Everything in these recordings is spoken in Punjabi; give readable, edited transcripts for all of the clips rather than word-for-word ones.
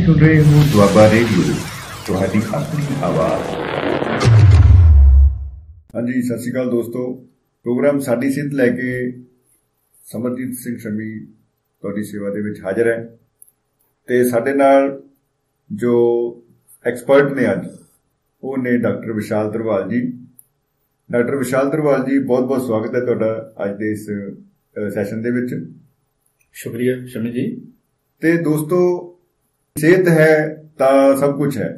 ਤੁਸੀਂ ਸੁਣ ਰਹੇ ਹੋ ਦੁਆਬਾ ਰੇਡੀਓ, ਤੁਹਾਡੀ ਆਪਣੀ ਆਵਾਜ਼। ਹਾਂਜੀ, ਸਤਿ ਸ਼੍ਰੀ ਅਕਾਲ ਦੋਸਤੋ। ਪ੍ਰੋਗਰਾਮ ਸਾਡੀ ਸਿਹਤ ਲੈ ਕੇ ਸਮਰਜੀਤ ਸਿੰਘ ਸ਼ਮੀ ਤੁਹਾਡੀ ਸੇਵਾ ਦੇ ਵਿੱਚ ਹਾਜ਼ਰ ਹੈ ਤੇ ਸਾਡੇ ਨਾਲ ਜੋ ਐਕਸਪਰਟ ਨੇ ਅੱਜ, ਉਹ ਨੇ ਡਾਕਟਰ ਵਿਸ਼ਾਲ ਧਰਵਾਲ ਜੀ। ਡਾਕਟਰ ਵਿਸ਼ਾਲ ਧਰਵਾਲ ਜੀ, ਬਹੁਤ ਬਹੁਤ ਸਵਾਗਤ ਹੈ ਤੁਹਾਡਾ ਅੱਜ ਦੇ ਇਸ ਸੈਸ਼ਨ ਦੇ ਵਿੱਚ। ਸ਼ੁਕਰੀਆ ਸ਼ਮੀ ਜੀ। ਤੇ ਦੋਸਤੋ, ਸਿਹਤ ਹੈ ਤਾਂ ਸਭ ਕੁਝ ਹੈ।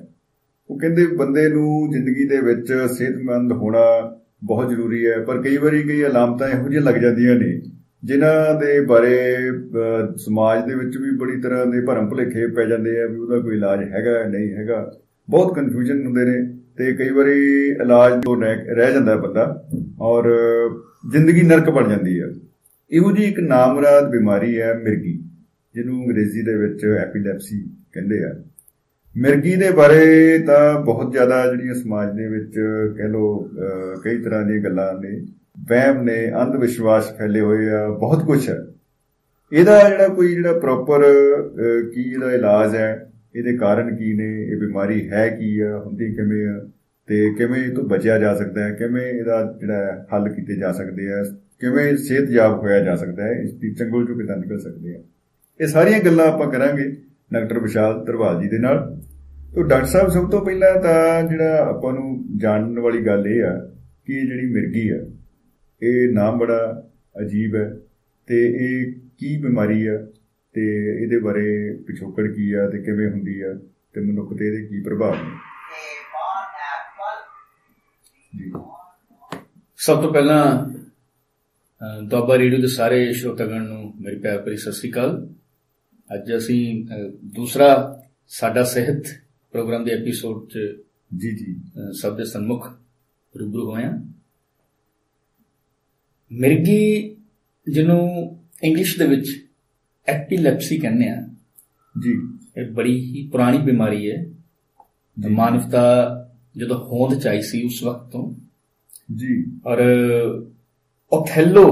ਉਹ ਕਹਿੰਦੇ ਬੰਦੇ ਨੂੰ ਜ਼ਿੰਦਗੀ ਦੇ ਵਿੱਚ ਸਿਹਤਮੰਦ ਹੋਣਾ ਬਹੁਤ ਜ਼ਰੂਰੀ ਹੈ, ਪਰ ਕਈ ਵਾਰੀ ਕਈ ਅਲਾਮਤਾਂ ਇਹੋ ਜਿਹੀਆਂ ਲੱਗ ਜਾਂਦੀਆਂ ਨੇ ਜਿਨ੍ਹਾਂ ਦੇ ਬਾਰੇ ਸਮਾਜ ਦੇ ਵਿੱਚ ਵੀ ਬੜੀ ਤਰ੍ਹਾਂ ਦੇ ਭਰਮ ਭੁਲੇਖੇ ਪੈ ਜਾਂਦੇ ਆ ਵੀ ਉਹਦਾ ਕੋਈ ਇਲਾਜ ਹੈਗਾ ਨਹੀਂ ਹੈਗਾ। ਬਹੁਤ ਕਨਫਿਊਜ਼ਨ ਹੁੰਦੇ ਨੇ ਤੇ ਕਈ ਵਾਰੀ ਇਲਾਜ ਤੋਂ ਰਹਿ ਜਾਂਦਾ ਬੰਦਾ ਔਰ ਜ਼ਿੰਦਗੀ ਨਰਕ ਬਣ ਜਾਂਦੀ ਹੈ। ਇਹੋ ਜਿਹੀ ਇੱਕ ਨਾਮਰਾਦ ਬਿਮਾਰੀ ਹੈ ਮਿਰਗੀ, ਜਿਹਨੂੰ ਅੰਗਰੇਜ਼ੀ ਦੇ ਵਿੱਚ ਐਪੀਲੈਪਸੀ ਕਹਿੰਦੇ ਆ। ਮਿਰਗੀ ਦੇ ਬਾਰੇ ਤਾਂ ਬਹੁਤ ਜ਼ਿਆਦਾ ਜਿਹੜੀਆਂ ਸਮਾਜ ਦੇ ਵਿੱਚ ਕਹਿ ਲਓ ਕਈ ਤਰ੍ਹਾਂ ਦੀਆਂ ਗੱਲਾਂ ਨੇ, ਵਹਿਮ ਨੇ, ਅੰਧ ਵਿਸ਼ਵਾਸ ਫੈਲੇ ਹੋਏ ਆ, ਬਹੁਤ ਕੁਛ ਹੈ। ਇਹਦਾ ਜਿਹੜਾ ਪ੍ਰੋਪਰ ਕੀ ਇਹਦਾ ਇਲਾਜ ਹੈ, ਇਹਦੇ ਕਾਰਨ ਕੀ ਨੇ, ਇਹ ਬਿਮਾਰੀ ਹੈ ਕੀ ਆ, ਹੁੰਦੀ ਕਿਵੇਂ ਆ ਤੇ ਕਿਵੇਂ ਇਹ ਤੋਂ ਬਚਿਆ ਜਾ ਸਕਦਾ ਹੈ, ਕਿਵੇਂ ਇਹਦਾ ਜਿਹੜਾ ਹੱਲ ਕੀਤੇ ਜਾ ਸਕਦੇ ਆ, ਕਿਵੇਂ ਸਿਹਤਯਾਬ ਹੋਇਆ ਜਾ ਸਕਦਾ ਹੈ, ਇਸ ਦੀ ਚੰਗੁਲ ਚੋਂ ਕਿੱਦਾਂ ਨਿਕਲ ਸਕਦੇ ਆ। ਇਹ ਸਾਰੀਆਂ ਗੱਲਾਂ ਆਪਾਂ ਕਰਾਂਗੇ ਡਾਕਟਰ ਵਿਸ਼ਾਲ ਧਰਵਾਲ ਜੀ ਦੇ ਨਾਲ। ਤਾਂ ਡਾਕਟਰ ਸਾਹਿਬ, ਸਭ ਤੋਂ ਪਹਿਲਾਂ ਤਾਂ ਜਿਹੜਾ ਆਪਾਂ ਨੂੰ ਜਾਣਨ ਵਾਲੀ ਗੱਲ ਇਹ ਆ ਕਿ ਇਹ ਜਿਹੜੀ ਮਿਰਗੀ ਆ, ਇਹ ਨਾਮ ਬੜਾ ਅਜੀਬ ਹੈ ਤੇ ਇਹ ਕੀ ਬਿਮਾਰੀ ਆ ਤੇ ਇਹਦੇ ਬਾਰੇ ਪਿਛੋਕੜ ਕੀ ਆ ਤੇ ਕਿਵੇਂ ਹੁੰਦੀ ਆ ਤੇ ਮਨੁੱਖ ਤੇ ਇਹਦੇ ਕੀ ਪ੍ਰਭਾਵ ਨੇ ਜੀ। ਸਭ ਤੋਂ ਪਹਿਲਾਂ ਦੁਆਬਾ ਰੇਡੀਓ ਦੇ ਸਾਰੇ ਸ਼ਰੋਤਾਗਣ ਨੂੰ ਮੇਰੀ ਪਿਆਰ ਭਰੀ ਸਤਿ ਸ੍ਰੀ ਅਕਾਲ। ਅੱਜ ਅਸੀਂ ਦੂਸਰਾ ਸਾਡਾ ਸਿਹਤ ਪ੍ਰੋਗਰਾਮ ਦੇ ਐਪੀਸੋਡ 'ਚ ਜੀ ਸਭ ਦੇ ਸਨਮੁਖ ਰੂਬਰੂ ਹੋਏ ਹਾਂ। ਮਿਰਗੀ, ਜਿਹਨੂੰ ਇੰਗਲਿਸ਼ ਦੇ ਵਿੱਚ ਐਪੀਲੈਪਸੀ ਕਹਿੰਦੇ ਆ ਜੀ, ਇਹ ਬੜੀ ਹੀ ਪੁਰਾਣੀ ਬਿਮਾਰੀ ਹੈ। ਮਾਨਵਤਾ ਜਦੋਂ ਹੋਂਦ 'ਚ ਆਈ ਸੀ ਉਸ ਵਕਤ ਤੋਂ ਜੀ। ਔਰ ਓਥੈਲੋ,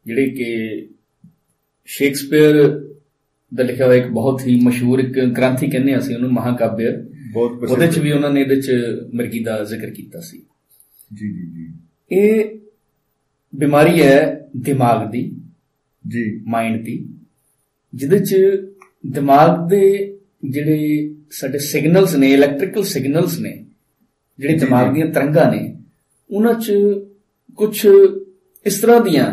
ਜਿਹੜੇ ਕਿ ਸ਼ੇਕਸਪੀਅਰ ਦਾ ਲਿਖਿਆ ਹੋਇਆ ਇੱਕ ਬਹੁਤ ਹੀ ਮਸ਼ਹੂਰ ਇੱਕ ਗ੍ਰੰਥੀ ਕਹਿੰਦੇ ਅਸੀਂ ਉਹਨੂੰ, ਮਹਾਕਾਵਿ, ਉਹਦੇ 'ਚ ਵੀ ਉਹਨਾਂ ਨੇ ਇਹਦੇ 'ਚ ਮਿਰਗੀ ਦਾ ਜ਼ਿਕਰ ਕੀਤਾ ਸੀ ਜੀ ਜੀ ਜੀ। ਇਹ ਬਿਮਾਰੀ ਹੈ ਦਿਮਾਗ ਦੀ ਜੀ, ਮਾਈਂਡ ਦੀ, ਜਿਹਦੇ 'ਚ ਦਿਮਾਗ ਦੇ ਜਿਹੜੇ ਸਾਡੇ ਸਿਗਨਲਸ ਨੇ, ਇਲੈਕਟ੍ਰੀਕਲ ਸਿਗਨਲਸ ਨੇ, ਜਿਹੜੇ ਦਿਮਾਗ ਦੀਆਂ ਤਰੰਗਾਂ ਨੇ, ਉਹਨਾਂ 'ਚ ਕੁਛ ਇਸ ਤਰ੍ਹਾਂ ਦੀਆਂ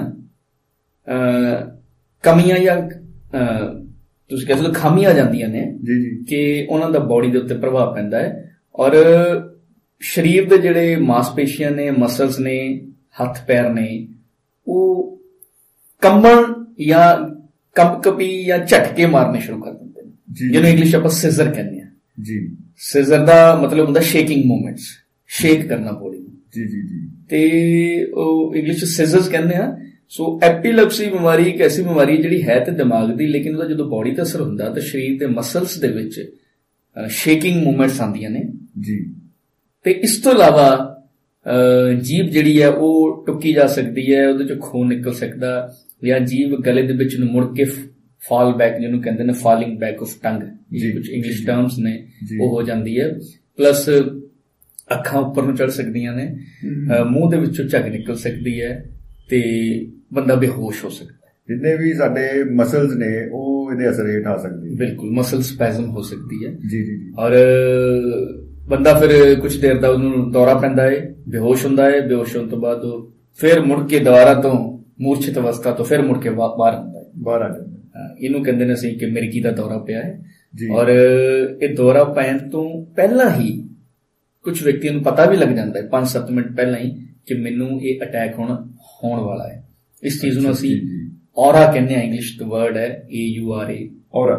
ਕਮੀਆਂ ਜਾਂ ਤੁਸੀਂ ਕਹਿ ਸਕਦੇ ਖਾਮੀਆਂ ਆ ਜਾਂਦੀਆਂ ਨੇ ਕਿ ਉਹਨਾਂ ਦਾ ਬੋਡੀ ਦੇ ਉੱਤੇ ਪ੍ਰਭਾਵ ਪੈਂਦਾ ਹੈ। ਔਰ ਸਰੀਰ ਦੇ ਜਿਹੜੇ ਮਾਸਪੇਸ਼ੀਆਂ ਨੇ, ਮਸਲਸ ਨੇ, ਹੱਥ ਪੈਰ ਨੇ, ਉਹ ਕੰਬਣ ਜਾਂ ਕੰਪਕਪੀ ਜਾਂ ਝਟਕੇ ਮਾਰਨੇ ਸ਼ੁਰੂ ਕਰ ਦਿੰਦੇ ਨੇ, ਜਿਹਨੂੰ ਇੰਗਲਿਸ਼ ਆਪਾਂ ਸਿਜ਼ਰ ਕਹਿੰਦੇ ਹਾਂ ਜੀ। ਸਿਜ਼ਰ ਦਾ ਮਤਲਬ ਹੁੰਦਾ ਸ਼ੇਕਿੰਗ ਮੂਵਮੈਂਟਸ, ਸ਼ੇਕ ਕਰਨਾ ਬੋਡੀ ਨੂੰ ਜੀ ਜੀ ਜੀ, ਤੇ ਉਹ ਇੰਗਲਿਸ਼ ਸਿਜ਼ਰਸ ਕਹਿੰਦੇ ਆ। ਸੋ ਐਪੀਲੈਪਸੀ ਬਿਮਾਰੀ ਇੱਕ ਐਸੀ ਬਿਮਾਰੀ ਜਿਹੜੀ ਹੈ ਤੇ ਦਿਮਾਗ ਦੀ, ਲੇਕਿਨ ਉਹਦਾ ਜਦੋਂ ਬੋਡੀ ਤੇ ਅਸਰ ਹੁੰਦਾ ਤਾਂ ਸਰੀਰ ਦੇ ਮਸਲਸ ਦੇ ਵਿੱਚ ਸ਼ੇਕਿੰਗ ਮੂਵਮੈਂਟਸ ਆਉਂਦੀਆਂ ਨੇ ਜੀ। ਤੇ ਇਸ ਤੋਂ ਇਲਾਵਾ ਜੀਭ ਜਿਹੜੀ ਹੈ ਉਹ ਟੁੱਕੀ ਜਾ ਸਕਦੀ ਹੈ, ਉਹਦੇ ਚ ਖੂਨ ਨਿਕਲ ਸਕਦਾ, ਜਾਂ ਜੀਭ ਗਲੇ ਦੇ ਵਿੱਚ ਨੂੰ ਮੁੜ ਕੇ ਫਾਲ ਬੈਕ, ਜਿਹਨੂੰ ਕਹਿੰਦੇ ਨੇ ਫਾਲਿੰਗ ਬੈਕ ਆਫ ਟੰਗ, ਕੁਝ ਇੰਗਲਿਸ਼ ਟਰਮਸ ਨੇ, ਉਹ ਹੋ ਜਾਂਦੀ ਹੈ। ਪਲੱਸ ਅੱਖਾਂ ਉੱਪਰ ਨੂੰ ਚੜ ਸਕਦੀਆਂ ਨੇ, ਮੂੰਹ ਦੇ ਵਿੱਚੋਂ ਝੱਗ ਨਿਕਲ ਸਕਦੀ ਹੈ ਤੇ ਬੰਦਾ ਬੇਹੋਸ਼ ਹੋ ਸਕਦਾ ਹੈ। ਜਿੰਨੇ ਵੀ ਸਾਡੇ ਮਸਲਸ ਨੇ ਉਹ ਇਹਦੇ ਅਸਰ ਹੇਠ ਆ ਸਕਦੇ, ਬਿਲਕੁਲ ਮਸਲ ਸਪੈਜ਼ਮ ਹੋ ਸਕਦੀ ਹੈ ਜੀ ਜੀ ਜੀ। ਔਰ ਬੰਦਾ ਫਿਰ ਕੁਝ ਦੇਰ ਦਾ ਉਹਨੂੰ ਦੌਰਾ ਪੈਂਦਾ ਹੈ, ਬੇਹੋਸ਼ ਹੁੰਦਾ ਹੈ। ਬੇਹੋਸ਼ ਹੋਣ ਤੋਂ ਬਾਅਦ ਉਹ ਫਿਰ ਮੁੜ ਕੇ ਦੁਬਾਰਾ ਤੋਂ ਮੂਰਛਿਤ ਅਵਸਥਾ ਤੋਂ ਫਿਰ ਮੁੜ ਕੇ ਬਾਹਰ ਆਉਂਦਾ ਹੈ, ਬਾਹਰ ਆ ਜਾਂਦਾ। ਇਹਨੂੰ ਕਹਿੰਦੇ ਨੇ ਅਸੀਂ ਕਿ ਮਿਰਗੀ ਦਾ ਦੌਰਾ ਪਿਆ ਹੈ। ਔਰ ਇਹ ਦੌਰਾ ਪੈਣ ਤੋਂ ਪਹਿਲਾਂ ਹੀ ਕੁਝ ਵਿਅਕਤੀਆਂ ਨੂੰ ਪਤਾ ਵੀ ਲੱਗ ਜਾਂਦਾ ਹੈ 5-7 ਮਿੰਟ ਪਹਿਲਾਂ ਹੀ ਕਿ ਮੈਨੂੰ ਇਹ ਅਟੈਕ ਹੋਣ ਵਾਲਾ ਹੈ। ਇਸ ਚੀਜ਼ ਨੂੰ ਅਸੀਂ ਔਰਾ ਕਹਿੰਦੇ ਹਾਂ, ਇੰਗਲਿਸ਼ ਦਾ ਵਰਡ ਹੈ AURA, ਔਰਾ,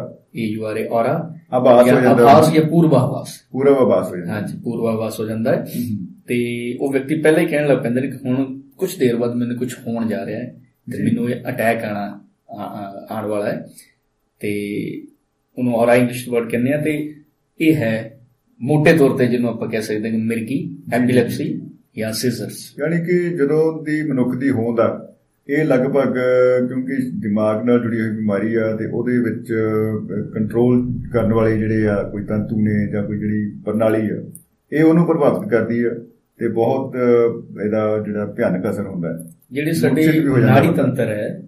ਆਭਾਸ ਜਾਂ ਪੂਰਵਾਭਾਸ ਹੋ ਜਾਂਦਾ। ਹਾਂਜੀ, ਪੂਰਵਾਭਾਸ ਹੋ ਜਾਂਦਾ ਹੈ। ਤੇ ਉਹ ਵਿਅਕਤੀ ਪਹਿਲਾਂ ਹੀ ਕਹਿਣ ਲੱਗ ਪੈਂਦੇ ਨੇ ਕਿ ਹੁਣ ਕੁਝ ਦੇਰ ਬਾਅਦ ਮੈਨੂੰ ਕੁਝ ਹੋਣ ਜਾ ਰਿਹਾ ਹੈ ਤੇ ਮੈਨੂੰ ਇਹ ਅਟੈਕ ਆਉਣ ਵਾਲਾ ਹੈ। ਤੇ ਉਹਨੂੰ ਔਰਾ ਇੰਗਲਿਸ਼ ਵਰਡ ਕਹਿੰਦੇ ਆ। ਤੇ ਇਹ ਹੈ ਮੋਟੇ ਤੌਰ ਤੇ ਜਿਹਨੂੰ ਆਪਾਂ ਕਹਿ ਸਕਦੇ ਹਾਂ ਮਿਰਗੀ, ਐਪੀਲੈਪਸੀ ਜਾਂ ਸਿਜ਼ਰਸ। ਯਾਨੀ ਕਿ ਜਦੋਂ ਦੀ ਮਨੁੱਖ ਦੀ ਹੋਂਦ ਆ, ਇਹ ਲਗਭਗ ਕਿਉਂਕਿ ਦਿਮਾਗ ਨਾਲ ਜੁੜੀ ਹੋਈ ਬਿਮਾਰੀ ਆ ਤੇ ਉਹਦੇ ਵਿੱਚ ਕੰਟਰੋਲ ਕਰਨ ਵਾਲੇ ਜਿਹੜੇ ਆ ਕੋਈ ਤੰਤੂ ਨੇ ਜਾਂ ਕੋਈ ਜਿਹੜੀ ਪ੍ਰਣਾਲੀ ਆ ਇਹ ਉਹਨੂੰ ਪ੍ਰਭਾਵਿਤ ਕਰਦੀ ਆ ਤੇ ਬਹੁਤ ਇਹਦਾ ਜਿਹੜਾ ਭਿਆਨਕ ਅਸਰ ਹੁੰਦਾ ਹੈ। ਜਿਹੜੀ ਸਾਡੀ ਨਾੜੀ ਤੰਤਰ ਹੈ,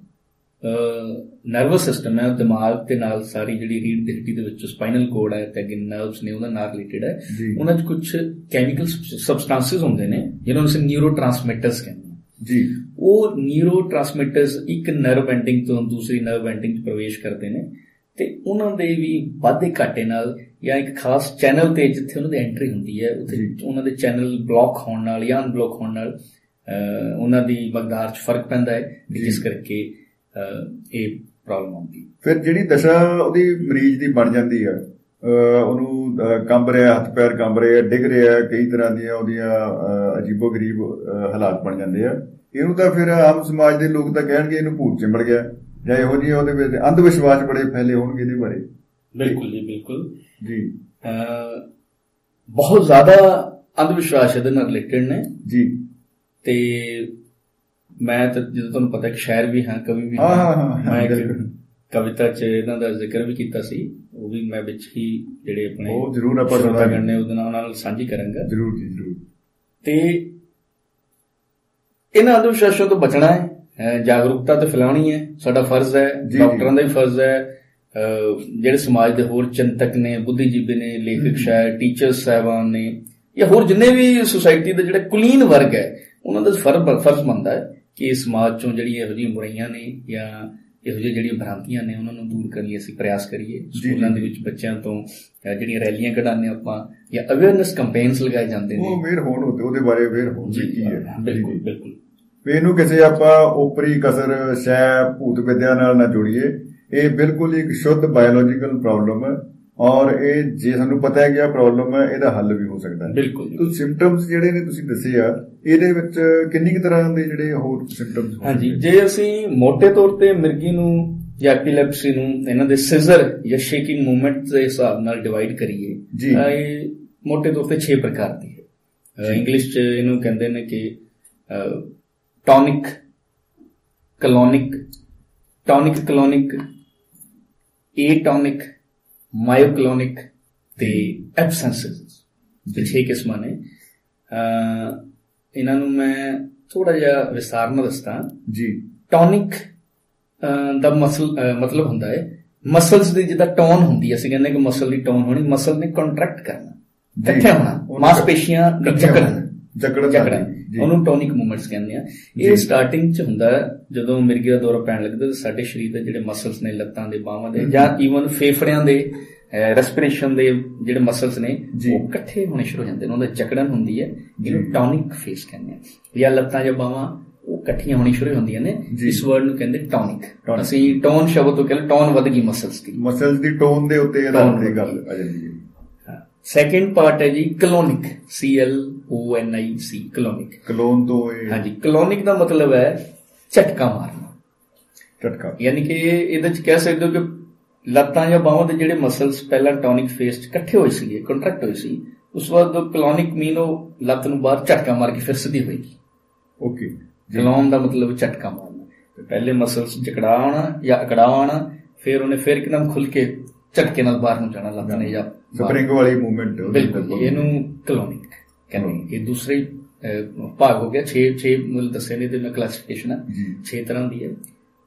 ਨਰਵਸ ਸਿਸਟਮ ਹੈ, ਦਿਮਾਗ ਦੇ ਨਾਲ ਸਾਰੀ ਜਿਹੜੀ ਰੀੜ ਦੀ ਹੱਡੀ ਦੇ ਵਿੱਚ ਸਪਾਈਨਲ ਕੋਡ ਹੈ ਤੇ ਅੱਗੇ ਨਰਵਸ ਨੇ ਉਹਨਾਂ ਨਾਲ ਰਿਲੇਟਡ ਹੈ। ਉਹਨਾਂ 'ਚ ਕੁਝ ਕੈਮੀਕਲ ਸਬਸਟੈਂਸਿਸ ਹੁੰਦੇ ਨੇ ਜਿਹਨਾਂ ਨੂੰ ਅਸੀਂ ਨਿਊਰੋ ਟਰਾਂਸਮਿਟਰਸ ਕਹਿੰਦੇ ਹਾਂ ਜੀ। ਉਹ ਨਿਊਰੋ ਟਰਾਂਸਮਿਟਰਸ ਇੱਕ ਨਰਵ ਐਂਡਿੰਗ ਤੋਂ ਦੂਸਰੀ ਨਰਵ ਐਂਡਿੰਗ 'ਚ ਪ੍ਰਵੇਸ਼ ਕਰਦੇ ਨੇ ਤੇ ਉਹਨਾਂ ਦੇ ਵੀ ਵਾਧੇ ਘਾਟੇ ਨਾਲ ਜਾਂ ਇੱਕ ਖਾਸ ਚੈਨਲ ਤੇ ਜਿੱਥੇ ਉਹਨਾਂ ਦੀ ਐਂਟਰੀ ਹੁੰਦੀ ਹੈ ਉੱਥੇ ਉਹਨਾਂ ਦੇ ਚੈਨਲ ਬਲੌਕ ਹੋਣ ਨਾਲ ਜਾਂ ਅਨਬਲੌਕ ਹੋਣ ਨਾਲ ਉਹਨਾਂ ਦੀ ਮਕਦਾਰ 'ਚ ਫਰਕ ਪੈਂਦਾ ਹੈ ਜਿਸ ਕਰਕੇ ਇਹ ਪ੍ਰੋਬਲਮ ਆਉਂਦੀ। ਫਿਰ ਜਿਹੜੀ ਦਸ਼ਾ ਉਹਦੀ ਮਰੀਜ਼ ਦੀ ਬਣ ਜਾਂਦੀ ਆ, ਉਹਨੂੰ ਕੰਬ ਰਿਹਾ, ਹੱਥ ਪੈਰ ਕੰਬ ਰਹੇ, ਡਿੱਗ ਰਿਹਾ, ਕਈ ਤਰ੍ਹਾਂ ਦੀਆਂ ਉਹਦੀਆਂ ਅਜੀਬੋ ਗਰੀਬ ਹਾਲਾਤ ਬਣ ਜਾਂਦੇ ਆ। ਇਹਨੂੰ ਤਾਂ ਫਿਰ ਆਮ ਸਮਾਜ ਦੇ ਲੋਕ ਤਾਂ ਕਹਿਣਗੇ ਇਹਨੂੰ ਭੂਤ ਚਿੰਬੜ ਗਿਆ ਜਾਂ ਇਹੋ ਜਿਹੇ ਉਹਦੇ ਵਿੱਚ ਅੰਧ ਵਿਸ਼ਵਾਸ ਬੜੇ ਫੈਲੇ ਹੋਣਗੇ ਇਹਦੇ ਬਾਰੇ। ਬਿਲਕੁਲ ਜੀ, ਬਿਲਕੁਲ ਜੀ। ਬਹੁਤ ਜ਼ਿਆਦਾ ਅੰਧ ਵਿਸ਼ਵਾਸ ਇਹਦੇ ਨਾਲ ਰਿਲੇਟਡ ਨੇ ਜੀ। ਤੇ ਮੈਂ ਤਾਂ ਜਦੋਂ ਤੁਹਾਨੂੰ ਪਤਾ ਇੱਕ ਸ਼ਾਇਰ ਵੀ ਹਾਂ, ਕਵੀ ਵੀ ਹਾਂ, ਮੈਂ ਕਵਿਤਾ 'ਚ ਇਹਨਾਂ ਦਾ ਜ਼ਿਕਰ ਵੀ ਕੀਤਾ ਸੀ, ਉਹ ਵੀ ਮੈਂ ਵਿੱਚ ਹੀ ਜਿਹੜੇ ਆਪਣੇ ਜ਼ਰੂਰ ਆਪਾਂ ਕਰਨੇ ਉਹਦੇ ਨਾਲ ਉਹਨਾਂ ਨਾਲ ਸਾਂਝੀ ਕਰਾਂਗਾ। ਜ਼ਰੂਰ ਜੀ, ਜ਼ਰੂਰ। ਤੇ ਇਹਨਾਂ ਅੰਧ ਵਿਸ਼ਵਾਸਾਂ ਤੋਂ ਬਚਣਾ ਹੈ, ਜਾਗਰੂਕਤਾ ਤੇ ਫੈਲਾਉਣੀ ਹੈ, ਸਾਡਾ ਫਰਜ਼ ਹੈ, ਡਾਕਟਰਾਂ ਦਾ ਵੀ ਫਰਜ਼ ਹੈ, ਜਿਹੜੇ ਸਮਾਜ ਦੇ ਹੋਰ ਚਿੰਤਕ ਨੇ, ਬੁੱਧੀਜੀਵੀ ਨੇ, ਲੇਖਕ ਸ਼ਾਇਰ, ਟੀਚਰਸ ਸਾਹਿਬਾਨ ਨੇ ਜਾਂ ਹੋਰ ਜਿੰਨੇ ਵੀ ਸੁਸਾਇਟੀ ਦੇ ਜਿਹੜੇ ਕੁਲੀਨ ਵਰਗ ਹੈ ਉਹਨਾਂ ਦਾ ਫਰਜ਼ ਬਣਦਾ ਹੈ ਕਿ ਇਸ ਸਮਾਜ ਚੋਂ ਜਿਹੜੀ ਇਹੋ ਜਿਹੀਆਂ ਬੁਰਾਈਆਂ ਨੇ ਜਾਂ ਇਹੋ ਜਿਹੀਆਂ ਜਿਹੜੀਆਂ ਭ੍ਰਾਂਤੀਆਂ ਨੇ ਉਹਨਾਂ ਨੂੰ ਦੂਰ ਕਰਨ ਲਈ ਅਸੀਂ ਪ੍ਰਯਾਸ ਕਰੀਏ। ਸਕੂਲਾਂ ਦੇ ਵਿੱਚ ਬੱਚਿਆਂ ਤੋਂ ਜਿਹੜੀਆਂ ਰੈਲੀਆਂ ਕਢਾਉਂਦੇ ਆਪਾਂ ਜਾਂ ਅਵੇਅਰਨੈਸ ਕੰਪੇਨਸ ਲਗਾਏ ਜਾਂਦੇ ਨੇ, ਉਹ ਅਵੇਅਰ ਹੋਣ, ਉਹਦੇ ਬਾਰੇ ਅਵੇਅਰ ਹੋਣ ਕੀ ਹੈ। ਬਿਲਕੁਲ ਬਿਲਕੁਲ। ਇਹਨੂੰ ਕਿਸੇ ਆਪਾਂ ਓਪਰੀ ਕਸਰ ਸ਼ੈ ਭੂਤ ਵਿਦਿਆ ਨਾਲ ਨਾ ਜੋੜੀਏ। ਇਹ ਬਿਲਕੁਲ ਇੱਕ ਸ਼ੁੱਧ ਬਾਇਓਲੋਜੀਕਲ ਪ੍ਰੋਬਲਮ ਹੈ ਔਰ ਇਹ ਜੇ ਸਾਨੂੰ ਪਤਾ ਹੈ ਕਿ ਆਹ ਪ੍ਰੋਬਲਮ ਹੈ ਇਹਦਾ ਹੱਲ ਵੀ ਹੋ ਸਕਦਾ ਹੈ। ਬਿਲਕੁਲ। ਸਿੰਪਟਮਸ ਜਿਹੜੇ ਨੇ ਤੁਸੀਂ ਦੱਸੇ ਆ ਇਹਦੇ ਵਿੱਚ ਕਿੰਨੀ ਕੁ ਤਰ੍ਹਾਂ ਦੇ ਜਿਹੜੇ ਹੋਰ ਸਿੰਪਟਮਸ? ਹਾਂਜੀ, ਜੇ ਅਸੀਂ ਮੋਟੇ ਤੌਰ ਤੇ ਮਿਰਗੀ ਨੂੰ ਜਾਂ ਐਪੀਲੈਪਸੀ ਨੂੰ ਇਹਨਾਂ ਦੇ ਸਿਜ਼ਰ ਜਾਂ ਸ਼ੇਕਿੰਗ ਮੂਵਮੈਂਟ ਦੇ ਹਿਸਾਬ ਨਾਲ ਡਿਵਾਈਡ ਕਰੀਏ ਤਾਂ ਇਹ ਮੋਟੇ ਤੌਰ ਤੇ 6 ਪ੍ਰਕਾਰ ਦੀ ਹੈ। ਇੰਗਲਿਸ਼ 'ਚ ਇਹਨੂੰ ਕਹਿੰਦੇ ਨੇ ਕਿ ਟੌਨਿਕ ਕਲੋਨਿਕ, ਏਟੌਨਿਕ, ਮਾਇਓਕਲੋਨਿਕ ਤੇ ਐਬਸੈਂਸਿਸ। 6 ਕਿਸਮਾਂ ਨੇ। ਇਹਨਾਂ ਨੂੰ ਮੈਂ ਥੋੜਾ ਜਿਹਾ ਵਿਸਥਾਰ ਨਾਲ ਦੱਸਦਾ ਜੀ। ਟੌਨਿਕ ਦਾ ਮਤਲਬ ਹੁੰਦਾ ਹੈ ਮਸਲਸ ਦੀ ਜਿੱਦਾਂ ਟੋਨ ਹੁੰਦੀ ਹੈ, ਅਸੀਂ ਕਹਿੰਦੇ ਕਿ ਮਸਲ ਦੀ ਟੋਨ ਹੋਣੀ, ਮਸਲ ਨੇ ਕੰਟਰੈਕਟ ਕਰਨਾ, ਇਕੱਠਿਆ ਹੋਣਾ, ਮਾਸਪੇਸ਼ੀਆਂ ਜਕੜਨ, ਉਹਨੂੰ ਟੌਨਿਕ ਮੂਵਮੈਂਟਸ ਕਹਿੰਦੇ ਆ। ਇਹ ਸਟਾਰਟਿੰਗ 'ਚ ਹੁੰਦਾ ਜਦੋਂ ਮਿਰਗੀ ਦਾ ਦੌਰਾ ਪੈਣ ਲੱਗਦਾ ਤਾਂ ਸਾਡੇ ਸਰੀਰ ਦੇ ਜਿਹੜੇ ਮਸਲਸ ਨੇ, ਲੱਤਾਂ ਦੇ, ਬਾਹਾਂ ਦੇ ਜਾਂ ਈਵਨ ਫੇਫੜਿਆਂ ਦੇ ਰੈਸਪੀਰੇਸ਼ਨ ਦੇ ਜਿਹੜੇ ਮਸਲਸ ਨੇ ਉਹ ਇਕੱਠੇ ਹੋਣੇ ਸ਼ੁਰੂ ਹੋ ਜਾਂਦੇ ਨੇ, ਉਹਨਾਂ ਦੀ ਜਕੜਨ ਹੁੰਦੀ ਹੈ, ਜਿਹਨੂੰ ਟੌਨਿਕ ਫੇਸ ਕਹਿੰਦੇ ਆ। ਜਾਂ ਲੱਤਾਂ ਜਾਂ ਬਾਹਾਂ ਉਹ ਇਕੱਠੀਆਂ ਹੋਣੀ ਸ਼ੁਰੂ ਹੁੰਦੀਆਂ ਨੇ, ਇਸ ਵਰਡ ਨੂੰ ਕਹਿੰਦੇ ਟੌਨਿਕ। ਅਸੀਂ ਟੋਨ ਸ਼ਬਦ ਤੋਂ ਕਹਿੰਦੇ ਟੋਨ ਵੱਧ ਗਈ ਮਸਲਸ ਦੀ ਟੋਨ ਦੇ ਉੱਤੇ ਗੱਲ ਆ ਜਾਂਦੀ ਹੈ। ਸੈਕਿੰਡ ਪਾਰਟ ਹੈ ਜੀ ਕਲੋਨਿਕ, CLONIC, ਕਲੋਨਿਕ। ਕਲੋਨ ਤੋਂ ਹਾਂਜੀ, ਕਲੋਨਿਕ ਦਾ ਮਤਲਬ ਹੈ ਝਟਕਾ ਮਾਰਨਾ, ਝਟਕਾ। ਯਾਨੀ ਕਿ ਇਹਦੇ 'ਚ ਕਹਿ ਸਕਦੇ ਹੋ ਕਿ ਲੱਤਾਂ ਜਾਂ ਬਾਹਾਂ ਦੇ ਜਿਹੜੇ ਮਸਲਸ ਪਹਿਲਾਂ ਟੌਨਿਕ ਫੇਸ 'ਚ ਇਕੱਠੇ ਹੋਏ ਸੀਗੇ, ਕੰਟਰੈਕਟ ਹੋਏ ਸੀ, ਉਸ ਤੋਂ ਬਾਅਦ ਕਲੋਨਿਕ ਮੀਨ ਉਹ ਲੱਤ ਨੂੰ ਬਾਹਰ ਝਟਕਾ ਮਾਰ ਕੇ ਫਿਰ ਸਿੱਧੀ ਹੋਏਗੀ। ਓਕੇ। ਕਲੋਨ ਦਾ ਮਤਲਬ ਝਟਕਾ ਮਾਰਨਾ। ਪਹਿਲੇ ਮਸਲਸ ਜਕੜਾ ਆਉਣਾ ਜਾਂ ਅਕੜਾ ਆਉਣਾ, ਫਿਰ ਉਹਨੇ ਫਿਰ ਇੱਕਦਮ ਖੁੱਲ ਕੇ ਝਟਕੇ ਨਾਲ ਬਾਹਰ ਨੂੰ ਜਾਣਾ ਲੱਤ ਨੇ ਜਾਂ ਸਪਰਿੰਗ ਵਾਲੀ ਮੂਵਮੈਂਟ। ਬਿਲਕੁਲ, ਇਹਨੂੰ ਕਲੋਨਿਕ ਕਹਿੰਦੇ। ਇਹ ਦੂਸਰੇ ਭਾਗ ਹੋ ਗਿਆ। 6 ਦੱਸੇ ਨੇ ਤੇ ਮੈਂ ਕਲਾਸੀਫਿਕੇਸ਼ਨ ਆ 6 ਤਰ੍ਹਾਂ ਦੀ ਹੈ।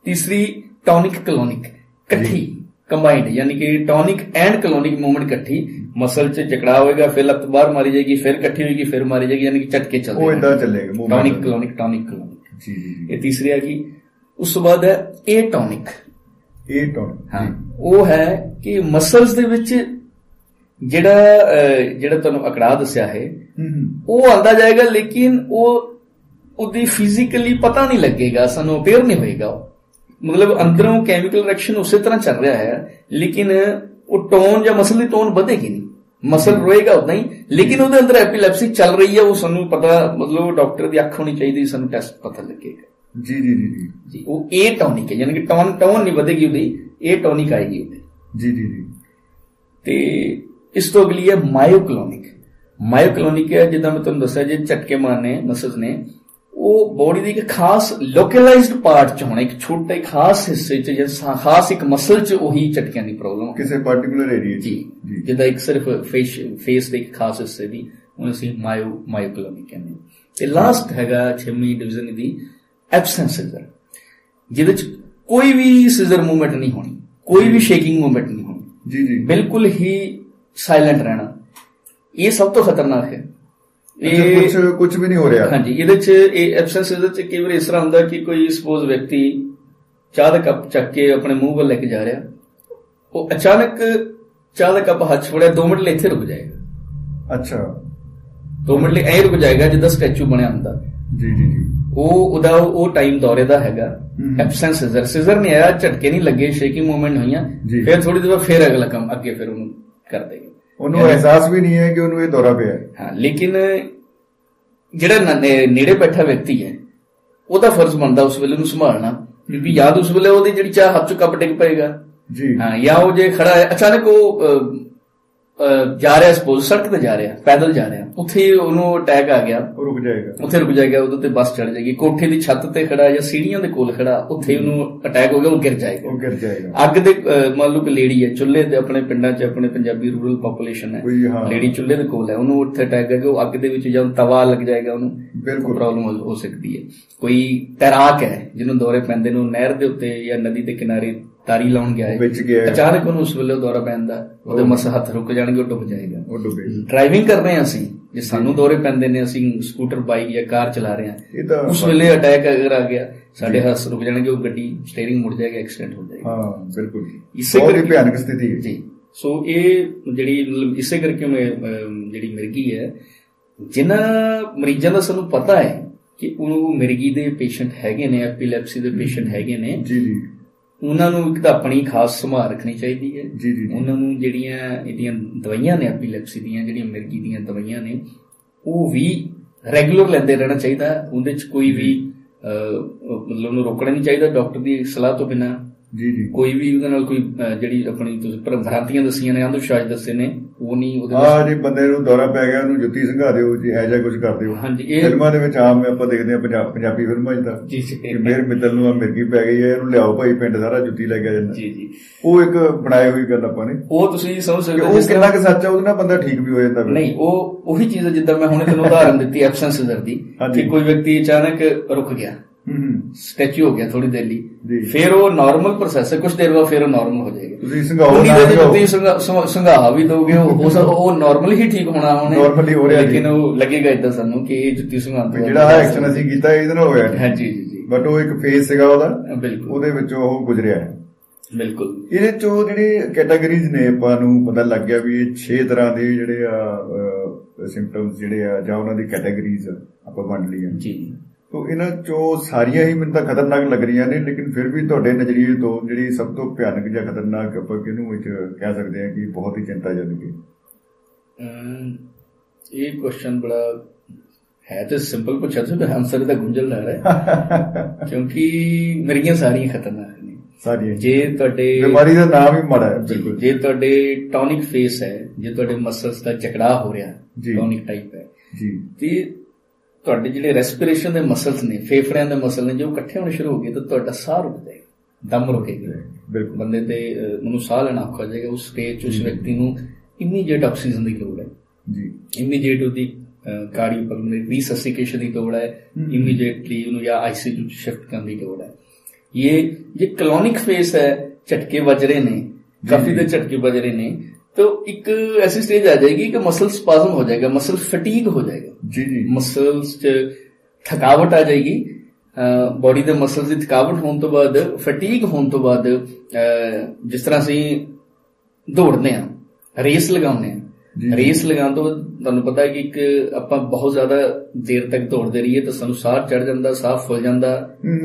ਤੀਸਰੀ ਟੌਨਿਕ ਕਲੋਨਿਕ, ਇਕੱਠੀ, ਕੰਬਾਈਨਡ, ਯਾਨੀ ਕਿ ਟੌਨਿਕ ਐਂਡ ਕਲੋਨਿਕ ਮੂਵਮੈਂਟ ਇਕੱਠੀ। ਮਸਲ 'ਚ ਜਕੜਾ ਹੋਏਗਾ, ਫਿਰ ਲੱਤ ਬਾਹਰ ਮਾਰੀ ਜਾਏਗੀ, ਫਿਰ ਇਕੱਠੀ ਹੋਏਗੀ, ਫਿਰ ਮਾਰੀ ਜਾਏਗੀ, ਯਾਨੀ ਕਿ ਝਟਕੇ ਚੱਲਦੇ, ਉਹ ਏਦਾਂ ਚੱਲੇਗਾ। ਟੌਨਿਕ ਕਲੋਨਿਕ, ਟੌਨਿਕ ਕਲੋਨਿਕ, ਇਹ ਤੀਸਰੀ ਆ ਗਈ। ਉਸ ਤੋਂ ਬਾਅਦ ਹੈ ਏਟੌਨਿਕ। ਹਾਂ, ਉਹ ਹੈ ਕਿ ਮਸਲਸ ਦੇ ਵਿੱਚ ਜਿਹੜਾ ਤੁਹਾਨੂੰ ਅਕੜਾ ਦੱਸਿਆ ਹੈ ਉਹ ਆਉਂਦਾ ਜਾਏਗਾ, ਲੇਕਿਨ ਉਹਦੀ ਫਿਜ਼ੀਕਲੀ ਪਤਾ ਨਹੀਂ ਲੱਗੇਗਾ, ਸਾਨੂੰ ਅਪੀਅਰ ਨਹੀਂ ਹੋਏਗਾ। ਮਤਲਬ ਅੰਦਰੋਂ ਕੈਮੀਕਲ ਰਿਐਕਸ਼ਨ ਉਸੇ ਤਰ੍ਹਾਂ ਚੱਲ ਰਿਹਾ ਹੈ, ਲੇਕਿਨ ਉਹ ਟੋਨ ਜਾਂ ਮਸਲ ਦੀ ਟੋਨ ਵਧੇਗੀ ਨਹੀਂ, ਮਸਲ ਰਹੇਗਾ ਉਦਾਂ ਹੀ, ਲੇਕਿਨ ਉਹਦੇ ਅੰਦਰ ਐਪੀਲੈਪਸੀ ਚੱਲ ਰਹੀ ਹੈ, ਉਹ ਸਾਨੂੰ ਪਤਾ, ਮਤਲਬ ਡਾਕਟਰ ਦੀ ਅੱਖ ਹੋਣੀ ਚਾਹੀਦੀ, ਸਾਨੂੰ ਟੈਸਟ ਪਤਾ ਲੱਗੇਗਾ। ਜੀ ਜੀ ਜੀ ਜੀ। ਉਹ ਏਟੌਨਿਕ ਹੈ, ਯਾਨੀ ਕਿ ਟੋਨ ਨਹੀਂ ਵਧੇਗੀ ਉਹਦੀ, ਏਟੌਨਿਕ ਆਏਗੀ ਉਹਦੀ। ਜੀ ਜੀ ਜੀ। ਤੇ ਇਸ ਤੋਂ ਅਗਲੀ ਹੈ ਮਾਇਓਕਲੋਨਿਕ। ਮਾਇਓਕਲੋਨਿਕ ਹੈ, ਜਿੱਦਾਂ ਮੈਂ ਤੁਹਾਨੂੰ ਦੱਸਿਆ, ਜੇ ਝਟਕੇ ਮਾਰਨੇ ਮਸਲਸ ਨੇ ਉਹ ਬੋਡੀ ਦੀ ਇੱਕ ਖਾਸ ਲੋਕਲਾਈਜ਼ਡ ਪਾਰਟ 'ਚ ਹੋਣਾ, ਇੱਕ ਛੋਟੇ ਖਾਸ ਹਿੱਸੇ 'ਚ ਜਾਂ ਖਾਸ ਇੱਕ ਮਸਲ 'ਚ ਉਹੀ ਝਟਕਿਆਂ ਦੀ ਪ੍ਰੋਬਲਮ ਕਿਸੇ ਪਾਰਟਿਕੂਲਰ ਏਰੀਆ ਜੀ, ਜਿੱਦਾਂ ਇੱਕ ਸਿਰਫ ਫੇਸ ਦੇ ਇੱਕ ਖਾਸ ਹਿੱਸੇ ਦੀ ਉਹਨੂੰ ਅਸੀਂ ਮਾਇਓਕਲੋਮੀ ਕਹਿੰਦੇ ਹਾਂ। ਤੇ ਲਾਸਟ ਹੈਗਾ 6ਵੀਂ ਡਿਵੀਜ਼ਨ ਦੀ ਐਬਸੈਂਸ ਸਿਜ਼ਰ, ਜਿਹਦੇ 'ਚ ਕੋਈ ਵੀ ਸਿਜ਼ਰ ਮੂਵਮੈਂਟ ਨਹੀਂ ਹੋਣੀ, ਕੋਈ ਵੀ ਸ਼ੇਕਿੰਗ ਮੂਵਮੈਂਟ ਨਹੀਂ ਹੋਣੀ, ਜੀ ਜੀ, ਬਿਲਕੁਲ ਹੀ ਸਾਇਲੈਂਟ ਰਹਿਣਾ। ਇਹ ਸਭ ਤੋਂ ਖਤਰਨਾਕ ਹੈ। ਇਹ ਕੁਝ ਵੀ ਨਹੀਂ ਹੋ ਰਿਹਾ। ਹਾਂਜੀ, ਇਹਦੇ 'ਚ ਇਹ ਐਬਸੈਂਸ ਸਿਜ਼ਰ 'ਚ ਕਈ ਵਾਰ ਇਸ ਤਰ੍ਹਾਂ ਹੁੰਦਾ ਕਿ ਕੋਈ ਸਪੋਜ਼ ਵਿਅਕਤੀ ਚਾਹ ਦਾ ਕੱਪ ਚੱਕ ਕੇ ਆਪਣੇ ਮੂੰਹ ਵੱਲ ਲੈ ਕੇ ਜਾ ਰਿਹਾ, ਉਹ ਅਚਾਨਕ ਚਾਹ ਦਾ ਕੱਪ ਹੱਥ ਫੜਿਆ, 2 ਮਿੰਟ ਲਈ ਇੱਥੇ ਰੁਕ ਜਾਏਗਾ। ਅੱਛਾ, 2 ਮਿੰਟ ਲਈ ਐ ਰੁਕ ਜਾਏਗਾ ਜਿੱਦਾਂ ਸਟੈਚੂ ਬਣਿਆ ਹੁੰਦਾ। ਜੀ ਜੀ ਜੀ, ਉਹ ਟਾਈਮ ਦੌਰੇ ਦਾ ਹੈਗਾ ਐਬਸੈਂਸ ਸਿਜ਼ਰ ਨਹੀਂ ਆਇਆ, ਝਟਕੇ ਨਹੀਂ ਲੱਗੇ, ਸ਼ੇਕਿੰਗ ਮੂਵਮੈਂਟ ਹੋਈਆਂ, ਫਿਰ ਥੋੜੀ ਦੇਰ ਫਿਰ ਅਗਲਾ ਕੰਮ ਅੱਗੇ ਫਿਰ ਉਹਨੂੰ ਕਰ ਦੇਗਾ। ਉਹਨੂੰ ਅਹਿਸਾਸ ਵੀ ਨਹੀਂ ਹੈ ਕਿ ਉਹਨੂੰ ਇਹ ਦੌਰਾ ਪਿਆ। ਹਾਂ, ਲੇਕਿਨ ਜਿਹੜਾ ਨੇੜੇ ਬੈਠਾ ਵਿਅਕਤੀ ਹੈ ਉਹਦਾ ਫਰਜ਼ ਬਣਦਾ ਉਸ ਵੇਲੇ ਉਹਨੂੰ ਸੰਭਾਲਣਾ, ਕਿਉਂਕਿ ਯਾਦ ਉਸ ਵੇਲੇ ਉਹਦੀ ਜਿਹੜੀ ਚਾਹ ਹੱਥ 'ਚ ਕੱਪ ਡਿੱਗ ਪਏਗਾ ਜੀ। ਹਾਂ, ਜਾਂ ਉਹ ਜੇ ਖੜਾ ਹੈ ਅਚਾਨਕ ਉਹ ਜਾ ਰਿਹਾ, ਸਪੋਜ਼ ਸੜਕ ਤੇ ਜਾ ਰਿਹਾ, ਪੈਦਲ ਜਾ ਰਿਹਾ, ਉੱਥੇ ਉਹਨੂੰ ਅਟੈਕ ਆ ਗਿਆ, ਉਹ ਰੁਕ ਜਾਏਗਾ, ਉੱਥੇ ਰੁਕ ਜਾਏਗਾ, ਉਹਦੇ ਤੇ ਬੱਸ ਚੜ ਜਾਏਗੀ। ਕੋਠੇ ਦੀ ਛੱਤ ਤੇ ਖੜਾ ਜਾਂ ਸੀੜੀਆਂ ਦੇ ਕੋਲ ਖੜਾ, ਉੱਥੇ ਉਹਨੂੰ ਅਟੈਕ ਹੋ ਗਿਆ, ਉਹ ਗਿਰ ਜਾਏਗਾ। ਅੱਗ ਦੇ ਮੰਨ ਲਓ ਕਿ ਲੇਡੀ ਹੈ, ਚੁੱਲ੍ਹੇ ਤੇ ਆਪਣੇ ਪਿੰਡਾਂ 'ਚ ਆਪਣੇ ਪੰਜਾਬੀ ਰੂਰਲ ਪਾਪੂਲੇਸ਼ਨ ਹੈ, ਲੇਡੀ ਚੁੱਲ੍ਹੇ ਦੇ ਕੋਲ ਹੈ, ਉਹਨੂੰ ਉੱਥੇ ਅਟੈਕ ਆ ਗਿਆ, ਉਹ ਅੱਗ ਦੇ ਵਿੱਚ ਜਦੋਂ ਤਵਾ ਲੱਗ ਜਾਏਗਾ ਉਹਨੂੰ ਬਿਲਕੁਲ ਪ੍ਰੋਬਲਮ ਹੋ ਸਕਦੀ ਹੈ। ਕੋਈ ਤੈਰਾਕ ਹੈ ਜਿਹਨੂੰ ਦੌਰੇ ਪੈਂਦੇ ਨੂੰ, ਨਹਿਰ ਦੇ ਉੱਤੇ ਜਾਂ ਨਦੀ ਦੇ ਕਿਨਾਰੇ ਤਾਰੀ ਲਾਉਣ ਗਿਆ ਹੈ, ਅਚਾਨਕ ਉਹਨੂੰ ਉਸ ਵੇਲੇ ਦੌਰਾ ਪੈਂਦਾ, ਉਹਦੇ ਮਸ ਹੱਥ ਰੁਕ ਜਾਣਗੇ, ਉਹ ਡੁੱਬ ਜਾਏਗਾ। ਡਰਾਈਵਿੰਗ ਕਰ ਰਹੇ ਹਾਂ ਅਸੀਂ, ਜੇ ਸਾਨੂੰ ਦੌਰੇ ਪੈਂਦੇ ਨੇ, ਅਸੀਂ ਸਕੂਟਰ ਬਾਈਕ ਜਾਂ ਕਾਰ ਚਲਾ ਰਹੇ ਹਾਂ, ਉਸ ਵੇਲੇ ਅਟੈਕ ਅਗਰ ਆ ਗਿਆ, ਸਾਡੇ ਹੱਥ ਰੁਕ ਜਾਣਗੇ, ਉਹ ਗੱਡੀ ਸਟੀਅਰਿੰਗ ਮੁੜ ਜਾਏਗਾ, ਐਕਸੀਡੈਂਟ ਹੋ ਜਾਏਗਾ। ਹਾਂ ਬਿਲਕੁਲ, ਬਹੁਤ ਹੀ ਭਿਆਨਕ ਸਥਿਤੀ ਹੈ ਜੀ। ਸੋ ਇਹ ਜਿਹੜੀ ਮਤਲਬ ਇਸੇ ਕਰਕੇ ਜਿਹੜੀ ਮਿਰਗੀ ਹੈ, ਜਿਨ੍ਹਾਂ ਮਰੀਜ਼ਾਂ ਦਾ ਸਾਨੂੰ ਪਤਾ ਹੈ ਕਿ ਉਹ ਮਿਰਗੀ ਦੇ ਪੇਸ਼ੈਂਟ ਹੈਗੇ ਨੇ, ਐਪੀਲੈਪਸੀ ਦੇ ਪੇਸ਼ੈਂਟ ਹੈਗੇ ਨੇ, ਜੀ ਜੀ, ਉਹਨਾਂ ਨੂੰ ਇੱਕ ਤਾਂ ਆਪਣੀ ਖਾਸ ਸੰਭਾਲ ਰੱਖਣੀ ਚਾਹੀਦੀ ਹੈ। ਉਹਨਾਂ ਨੂੰ ਜਿਹੜੀਆਂ ਇਹਦੀਆਂ ਦਵਾਈਆਂ ਨੇ, ਐਪੀਲੈਪਸੀ ਦੀਆਂ ਜਿਹੜੀਆਂ ਮਿਰਗੀ ਦੀਆਂ ਦਵਾਈਆਂ ਨੇ, ਉਹ ਵੀ ਰੈਗੂਲਰ ਲੈਂਦੇ ਰਹਿਣਾ ਚਾਹੀਦਾ। ਉਹਦੇ 'ਚ ਕੋਈ ਵੀ ਮਤਲਬ ਉਹਨੂੰ ਰੋਕਣਾ ਨਹੀਂ ਚਾਹੀਦਾ ਡਾਕਟਰ ਦੀ ਸਲਾਹ ਤੋਂ ਬਿਨਾਂ। ਜੀ ਜੀ, ਕੋਈ ਵੀ ਉਹਦੇ ਨਾਲ ਕੋਈ ਜਿਹੜੀ ਆਪਣੀ ਤੁਸੀਂ ਭ੍ਰਾਂਤੀਆਂ ਦੱਸੀਆਂ ਨੇ, ਅੰਧ ਵਿਸ਼ਵਾਸ ਦੱਸੇ ਨੇ, ਉਹ ਨਹੀਂ। ਉਹਦੇ ਜੀ ਬੰਦੇ ਨੂੰ ਦੌਰਾ ਪੈ ਗਿਆ, ਉਹਨੂੰ ਜੁੱਤੀ ਸੰਘਾ ਦਿਓ ਜੀ, ਇਹੋ ਜਿਹਾ ਕੁਝ ਕਰ ਦਿਓ। ਹਾਂਜੀ, ਇਹ ਫਿਲਮਾਂ ਦੇ ਵਿੱਚ ਆਮ ਆਪਾਂ ਦੇਖਦੇ ਹਾਂ, ਪੰਜਾਬੀ ਫਿਲਮਾਂ 'ਚ ਤਾਂ ਮੇਰ ਮਿੱਤਲ ਨੂੰ ਮਿਰਗੀ ਪੈ ਗਈ ਹੈ, ਇਹਨੂੰ ਲਿਆਓ ਭਾਈ ਪਿੰਡ, ਸਾਰਾ ਜੁੱਤੀ ਲੈ ਕੇ ਆ ਜਾਂਦਾ। ਜੀ ਜੀ, ਉਹ ਇੱਕ ਬਣਾਈ ਹੋਈ ਗੱਲ ਆਪਾਂ ਨੇ, ਉਹ ਤੁਸੀਂ ਸਮਝ ਸਕਦੇ ਹੋ ਕਿੰਨਾ ਕੁ ਸੱਚ ਆ, ਉਹਦੇ ਨਾਲ ਬੰਦਾ ਠੀਕ ਵੀ ਹੋ ਜਾਂਦਾ। ਨਹੀਂ, ਉਹ ਉਹੀ ਚੀਜ਼ ਹੈ ਜਿੱਦਾਂ ਮੈਂ ਹੁਣੇ ਤੁਹਾਨੂੰ ਉਦਾਹਰਨ ਦਿੱਤੀ ਐਬਸੈਂਸ ਸਿਜ਼ਰ ਦੀ, ਕਿ ਕੋਈ ਵਿਅਕਤੀ ਅਚਾਨਕ ਰੁਕ ਗਿਆ, ਸਟੈਚੂ ਹੋ ਗਿਆ ਥੋੜੀ ਦੇਰ ਲਈ, ਫਿਰ ਉਹ ਨਾਰਮਲ ਪ੍ਰੋਸੈਸ ਹੈ, ਕੁਝ ਦੇਰ ਬਾਅਦ ਫਿਰ ਉਹ ਨਾਰਮਲ ਹੋ ਜਾਏਗਾ। ਤੁਸੀਂ ਸੰਘਾਵਾ ਵੀ ਦੋਗੇ, ਉਹ ਨਾਰਮਲ ਹੀ ਠੀਕ ਹੋਣਾ ਉਹਨੇ, ਲੇਕਿਨ ਉਹ ਲੱਗੇਗਾ ਏਦਾਂ ਸਾਨੂੰ ਕਿ ਇਹ ਜੁੱਤੀ ਸੰਘਾਉਣ ਤੋਂ ਜਿਹੜਾ ਐਕਸ਼ਨ ਅਸੀਂ ਕੀਤਾ ਇਹਦੇ ਨਾਲ ਹੋਇਆ। ਹਾਂਜੀ ਜੀ, ਬਟ ਉਹ ਇੱਕ ਫੇਸ ਸੀਗਾ ਉਹਦਾ, ਬਿਲਕੁਲ ਉਹਦੇ ਵਿੱਚੋਂ ਉਹ ਗੁਜ਼ਰਿਆ ਹੈ। ਬਿਲਕੁਲ, ਇਹਦੇ ਚੋਂ ਜਿਹੜੇ ਕੈਟਾਗਰੀਜ਼ ਨੇ ਆਪਾਂ ਨੂੰ ਪਤਾ ਲੱਗ ਗਿਆ ਵੀ ਇਹ 6 ਤਰ੍ਹਾਂ ਦੇ ਜਿਹੜੇ ਆ ਸਿੰਪਟਮਸ ਜਿਹੜੇ ਆ, ਜਾਂ ਉਹਨਾਂ ਦੀ ਕੈਟਾਗਰੀਜ਼ ਆਪਾਂ ਵੰਡ ਲਈਆਂ ਜੀ। ਤੋ ਇਹਨਾਂ ਚੋਂ ਸਾਰੀਆਂ ਹੀ ਮੈਨੂੰ ਤਾਂ ਖਤਰਨਾਕ ਲੱਗ ਰਹੀਆਂ ਨੇ, ਲੇਕਿਨ ਫਿਰ ਵੀ ਤੁਹਾਡੇ ਨਜ਼ਰੀਏ ਤੋਂ ਜਿਹੜੀ ਸਭ ਤੋਂ ਭਿਆਨਕ ਜਾਂ ਖਤਰਨਾਕ ਆਪਾਂ ਕਿਹਨੂੰ ਵਿੱਚ ਕਹਿ ਸਕਦੇ ਹਾਂ ਕਿ ਬਹੁਤ ਹੀ ਚਿੰਤਾਜਨਕ ਹੈ? ਇਹ ਕੁਐਸਚਨ ਬੜਾ ਹੈ ਤੇ ਸਿੰਪਲ ਪੁੱਛਿਆ ਸੀ, ਤੇ ਆਨਸਰ ਦਾ ਗੁੰਝਲਦਾਰ ਹੈ, ਕਿਉਂਕਿ ਮੇਰੀਆਂ ਸਾਰੀਆਂ ਖਤਰਨਾਕ ਨੇ ਸਾਰੀਆਂ। ਜੇ ਤੁਹਾਡੇ ਬਿਮਾਰੀ ਦਾ ਨਾਮ ਹੀ ਮਾੜਾ ਹੈ। ਬਿਲਕੁਲ, ਜੇ ਤੁਹਾਡੇ ਟੌਨਿਕ ਫੇਸ ਹੈ, ਜੇ ਤੁਹਾਡੇ ਮਸਲਸ ਦਾ ਜਕੜਾਅ ਹੋ ਰਿਹਾ, ਟੌਨਿਕ ਟਾਈਪ ਹੈ ਜੀ, ਤੇ ਤੁਹਾਡੇ ਜਿਹੜੇ ਰੈਸਪੀਰੇਸ਼ਨ ਦੇ ਮਸਲਸ ਨੇ, ਫੇਫੜਿਆਂ ਦੇ ਮਸਲ ਨੇ, ਜੋ ਇਕੱਠੇ ਹੋਣੇ ਸ਼ੁਰੂ ਹੋ ਗਏ ਤਾਂ ਤੁਹਾਡਾ ਸਾਹ ਰੁਕ ਜਾਏਗਾ, ਦਮ ਰੁਕੇਗਾ, ਬਿਲਕੁਲ ਬੰਦੇ ਤੇ ਉਹਨੂੰ ਸਾਹ ਲੈਣਾ ਔਖਾ ਹੋ ਜਾਏਗਾ। ਉਸ ਸਟੇਜ 'ਚ ਉਸ ਵਿਅਕਤੀ ਨੂੰ ਇਮੀਡੀਏਟ ਆਕਸੀਜਨ ਦੀ ਲੋੜ ਹੈ ਜੀ, ਇਮੀਡੀਏਟ ਉਹਦੀ ਕਾਰਡੀਓਪਲਮੋਨਰੀ ਰੀਸੈਸੀਕੇਸ਼ਨ ਦੀ ਲੋੜ ਹੈ, ਇਮੀਡੀਏਟਲੀ ਉਹਨੂੰ ਜਾਂ ਆਈਸੀਯੂ 'ਚ ਸ਼ਿਫਟ ਕਰਨ ਦੀ ਲੋੜ ਹੈ। ਇਹ ਜੇ ਕਲੋਨਿਕ ਫੇਸ ਹੈ, ਝਟਕੇ ਵੱਜ ਰਹੇ ਨੇ, ਕਾਫੀ ਦੇ ਝਟਕੇ ਵੱਜ ਰਹੇ ਨੇ, तो एक ऐसी स्टेज आ जाएगी कि मसल स्पाज्म हो जाएगा, मसल फटीग हो जाएगा जी जी, मसल्स च थकावट आ जाएगी, बॉडी दे मसल्स दी थकावट होने तो बाद, फटीग होने तो बाद, जिस तरह ਅਸੀਂ ਦੌੜਦੇ ਆ, ਰੇਸ ਲਗਾਉਂਦੇ ਆ, ਰੇਸ ਲਗਾਉਣ ਤੋਂ ਤੁਹਾਨੂੰ ਪਤਾ ਹੈ ਕਿ ਇੱਕ ਆਪਾਂ ਬਹੁਤ ਜ਼ਿਆਦਾ ਦੇਰ ਤੱਕ ਦੌੜਦੇ ਰਹੀਏ ਤਾਂ ਸਾਨੂੰ ਸਾਹ ਚੜ ਜਾਂਦਾ, ਸਾਹ ਫੁੱਲ ਜਾਂਦਾ,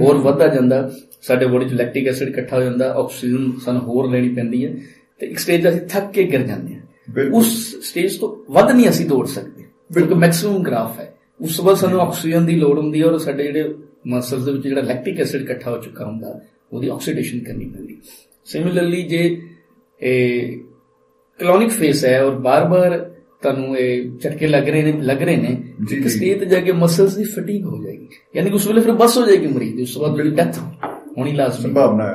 ਹੋਰ ਵੱਧਦਾ ਜਾਂਦਾ, ਸਾਡੇ ਬੋਡੀ 'ਚ ਲੈਕਟਿਕ ਐਸਿਡ ਇਕੱਠਾ ਹੋ ਜਾਂਦਾ, ਆਕਸੀਜਨ ਸਾਨੂੰ ਹੋਰ ਲੈਣੀ ਪੈਂਦੀ ਹੈ, ਤੇ ਇੱਕ ਸਟੇਜ ਅਸੀਂ ਥੱਕ ਕੇ ਗਿਰ ਜਾਂਦੇ ਹਾਂ। ਉਸ ਸਟੇਜ ਤੋਂ ਵੱਧ ਨਹੀਂ ਅਸੀਂ ਦੌੜ ਸਕਦੇ, ਬਿਲਕੁਲ ਮੈਕਸਿਮਮ ਗ੍ਰਾਫ ਹੈ। ਉਸ ਤੋਂ ਬਾਅਦ ਸਾਨੂੰ ਆਕਸੀਜਨ ਦੀ ਲੋੜ ਹੁੰਦੀ ਹੈ, ਔਰ ਸਾਡੇ ਜਿਹੜੇ ਮਸਲਸ ਦੇ ਵਿੱਚ ਜਿਹੜਾ ਲੈਕਟਿਕ ਐਸਿਡ ਇਕੱਠਾ ਹੋ ਚੁੱਕਾ ਹੁੰਦਾ, ਉਹਦੀ ਆਕਸੀਡੇਸ਼ਨ ਕਰਨੀ ਪੈਂਦੀ। ਸਿਮਿਲਰਲੀ ਜੇ ਕਲੋਨਿਕ ਫੇਸ ਹੈ ਔਰ ਬਾਰ-ਬਾਰ ਤੁਹਾਨੂੰ ਇਹ ਝਟਕੇ ਲੱਗ ਰਹੇ ਨੇ ਇੱਕ ਸਟੇਜ ਤੇ ਜਾ ਕੇ ਮਸਲਸ ਦੀ ਫਟੀਗ ਹੋ ਜਾਏਗੀ, ਯਾਨੀ ਕਿ ਉਸ ਵੇਲੇ ਫਿਰ ਬਸ ਹੋ ਜਾਏਗੀ ਮਰੀਜ਼ ਦੀ, ਉਸ ਤੋਂ ਬਾਅਦ ਡੈਥ ਹੋਣੀ ਲਾਜ਼ਮੀ ਸੰਭਾਵਨਾ ਹੈ,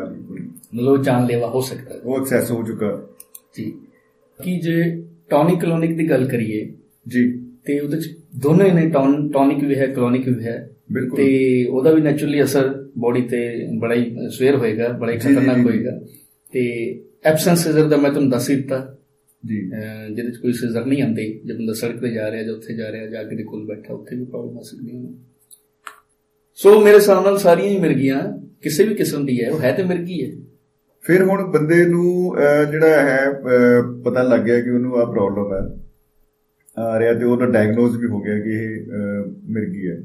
ਮਤਲਬ ਜਾਨਲੇਵਾ ਹੋ ਸਕਦਾ ਹੈ, ਉਹ ਐਕਸੈਸ ਹੋ ਚੁੱਕਾ ਜੀ। ਕਿ ਜੇ ਟੌਨਿਕ ਕਲੋਨਿਕ ਦੀ ਗੱਲ ਕਰੀਏ ਜੀ ਤੇ ਉਹਦੇ ਚ ਦੋਨੋਂ ਨੇ, ਟੌਨਿਕ ਵੀ ਹੈ ਕਲੋਨਿਕ ਵੀ ਹੈ, ਤੇ ਉਹਦਾ ਵੀ ਨੈਚੁਰਲੀ ਅਸਰ ਬੋਡੀ ਤੇ ਬੜਾ ਹੀ ਸਵੇਰ ਹੋਏਗਾ, ਬੜਾ ਹੀ ਖਤਰਨਾਕ ਹੋਏਗਾ। ਤੇ ਐਬਸੈਂਸ ਸੀਜ਼ਰ ਦਾ ਮੈਂ ਤੁਹਾਨੂੰ ਦੱਸ ਹੀ ਦਿੱਤਾ ਜੀ, ਜਿਹਦੇ ਚ ਕੋਈ ਸੀਜ਼ਰ ਨਹੀਂ ਆਉਂਦੇ, ਜੇ ਬੰਦਾ ਸੜਕ ਤੇ ਜਾ ਰਿਹਾ ਜਾਂ ਉੱਥੇ ਜਾ ਰਿਹਾ ਜਾਂ ਅੱਗੇ ਦੇ ਕੋਲ ਬੈਠਾ ਉੱਥੇ ਵੀ ਪ੍ਰੋਬਲਮ ਆ ਸਕਦੀ ਹੈ। ਸੋ ਮੇਰੇ ਹਿਸਾਬ ਨਾਲ ਸਾਰੀਆਂ ਹੀ ਮਿਰਗੀਆਂ ਕਿਸੇ ਵੀ ਕਿਸਮ ਦੀ ਹੈ, ਉਹ ਹੈ ਤੇ ਮਿਰਗੀ ਹੈ। ਫਿਰ ਹੁਣ ਬੰਦੇ ਨੂੰ ਜਿਹੜਾ ਹੈ ਪਤਾ ਲੱਗ ਗਿਆ ਕਿ ਉਹਨੂੰ ਆਹ ਪ੍ਰੋਬਲਮ ਹੈ ਆ ਰਿਹਾ, ਤੇ ਉਹਦਾ ਡਾਇਗਨੋਸ ਵੀ ਹੋ ਗਿਆ ਕਿ ਇਹ ਮਿਰਗੀ ਹੈ,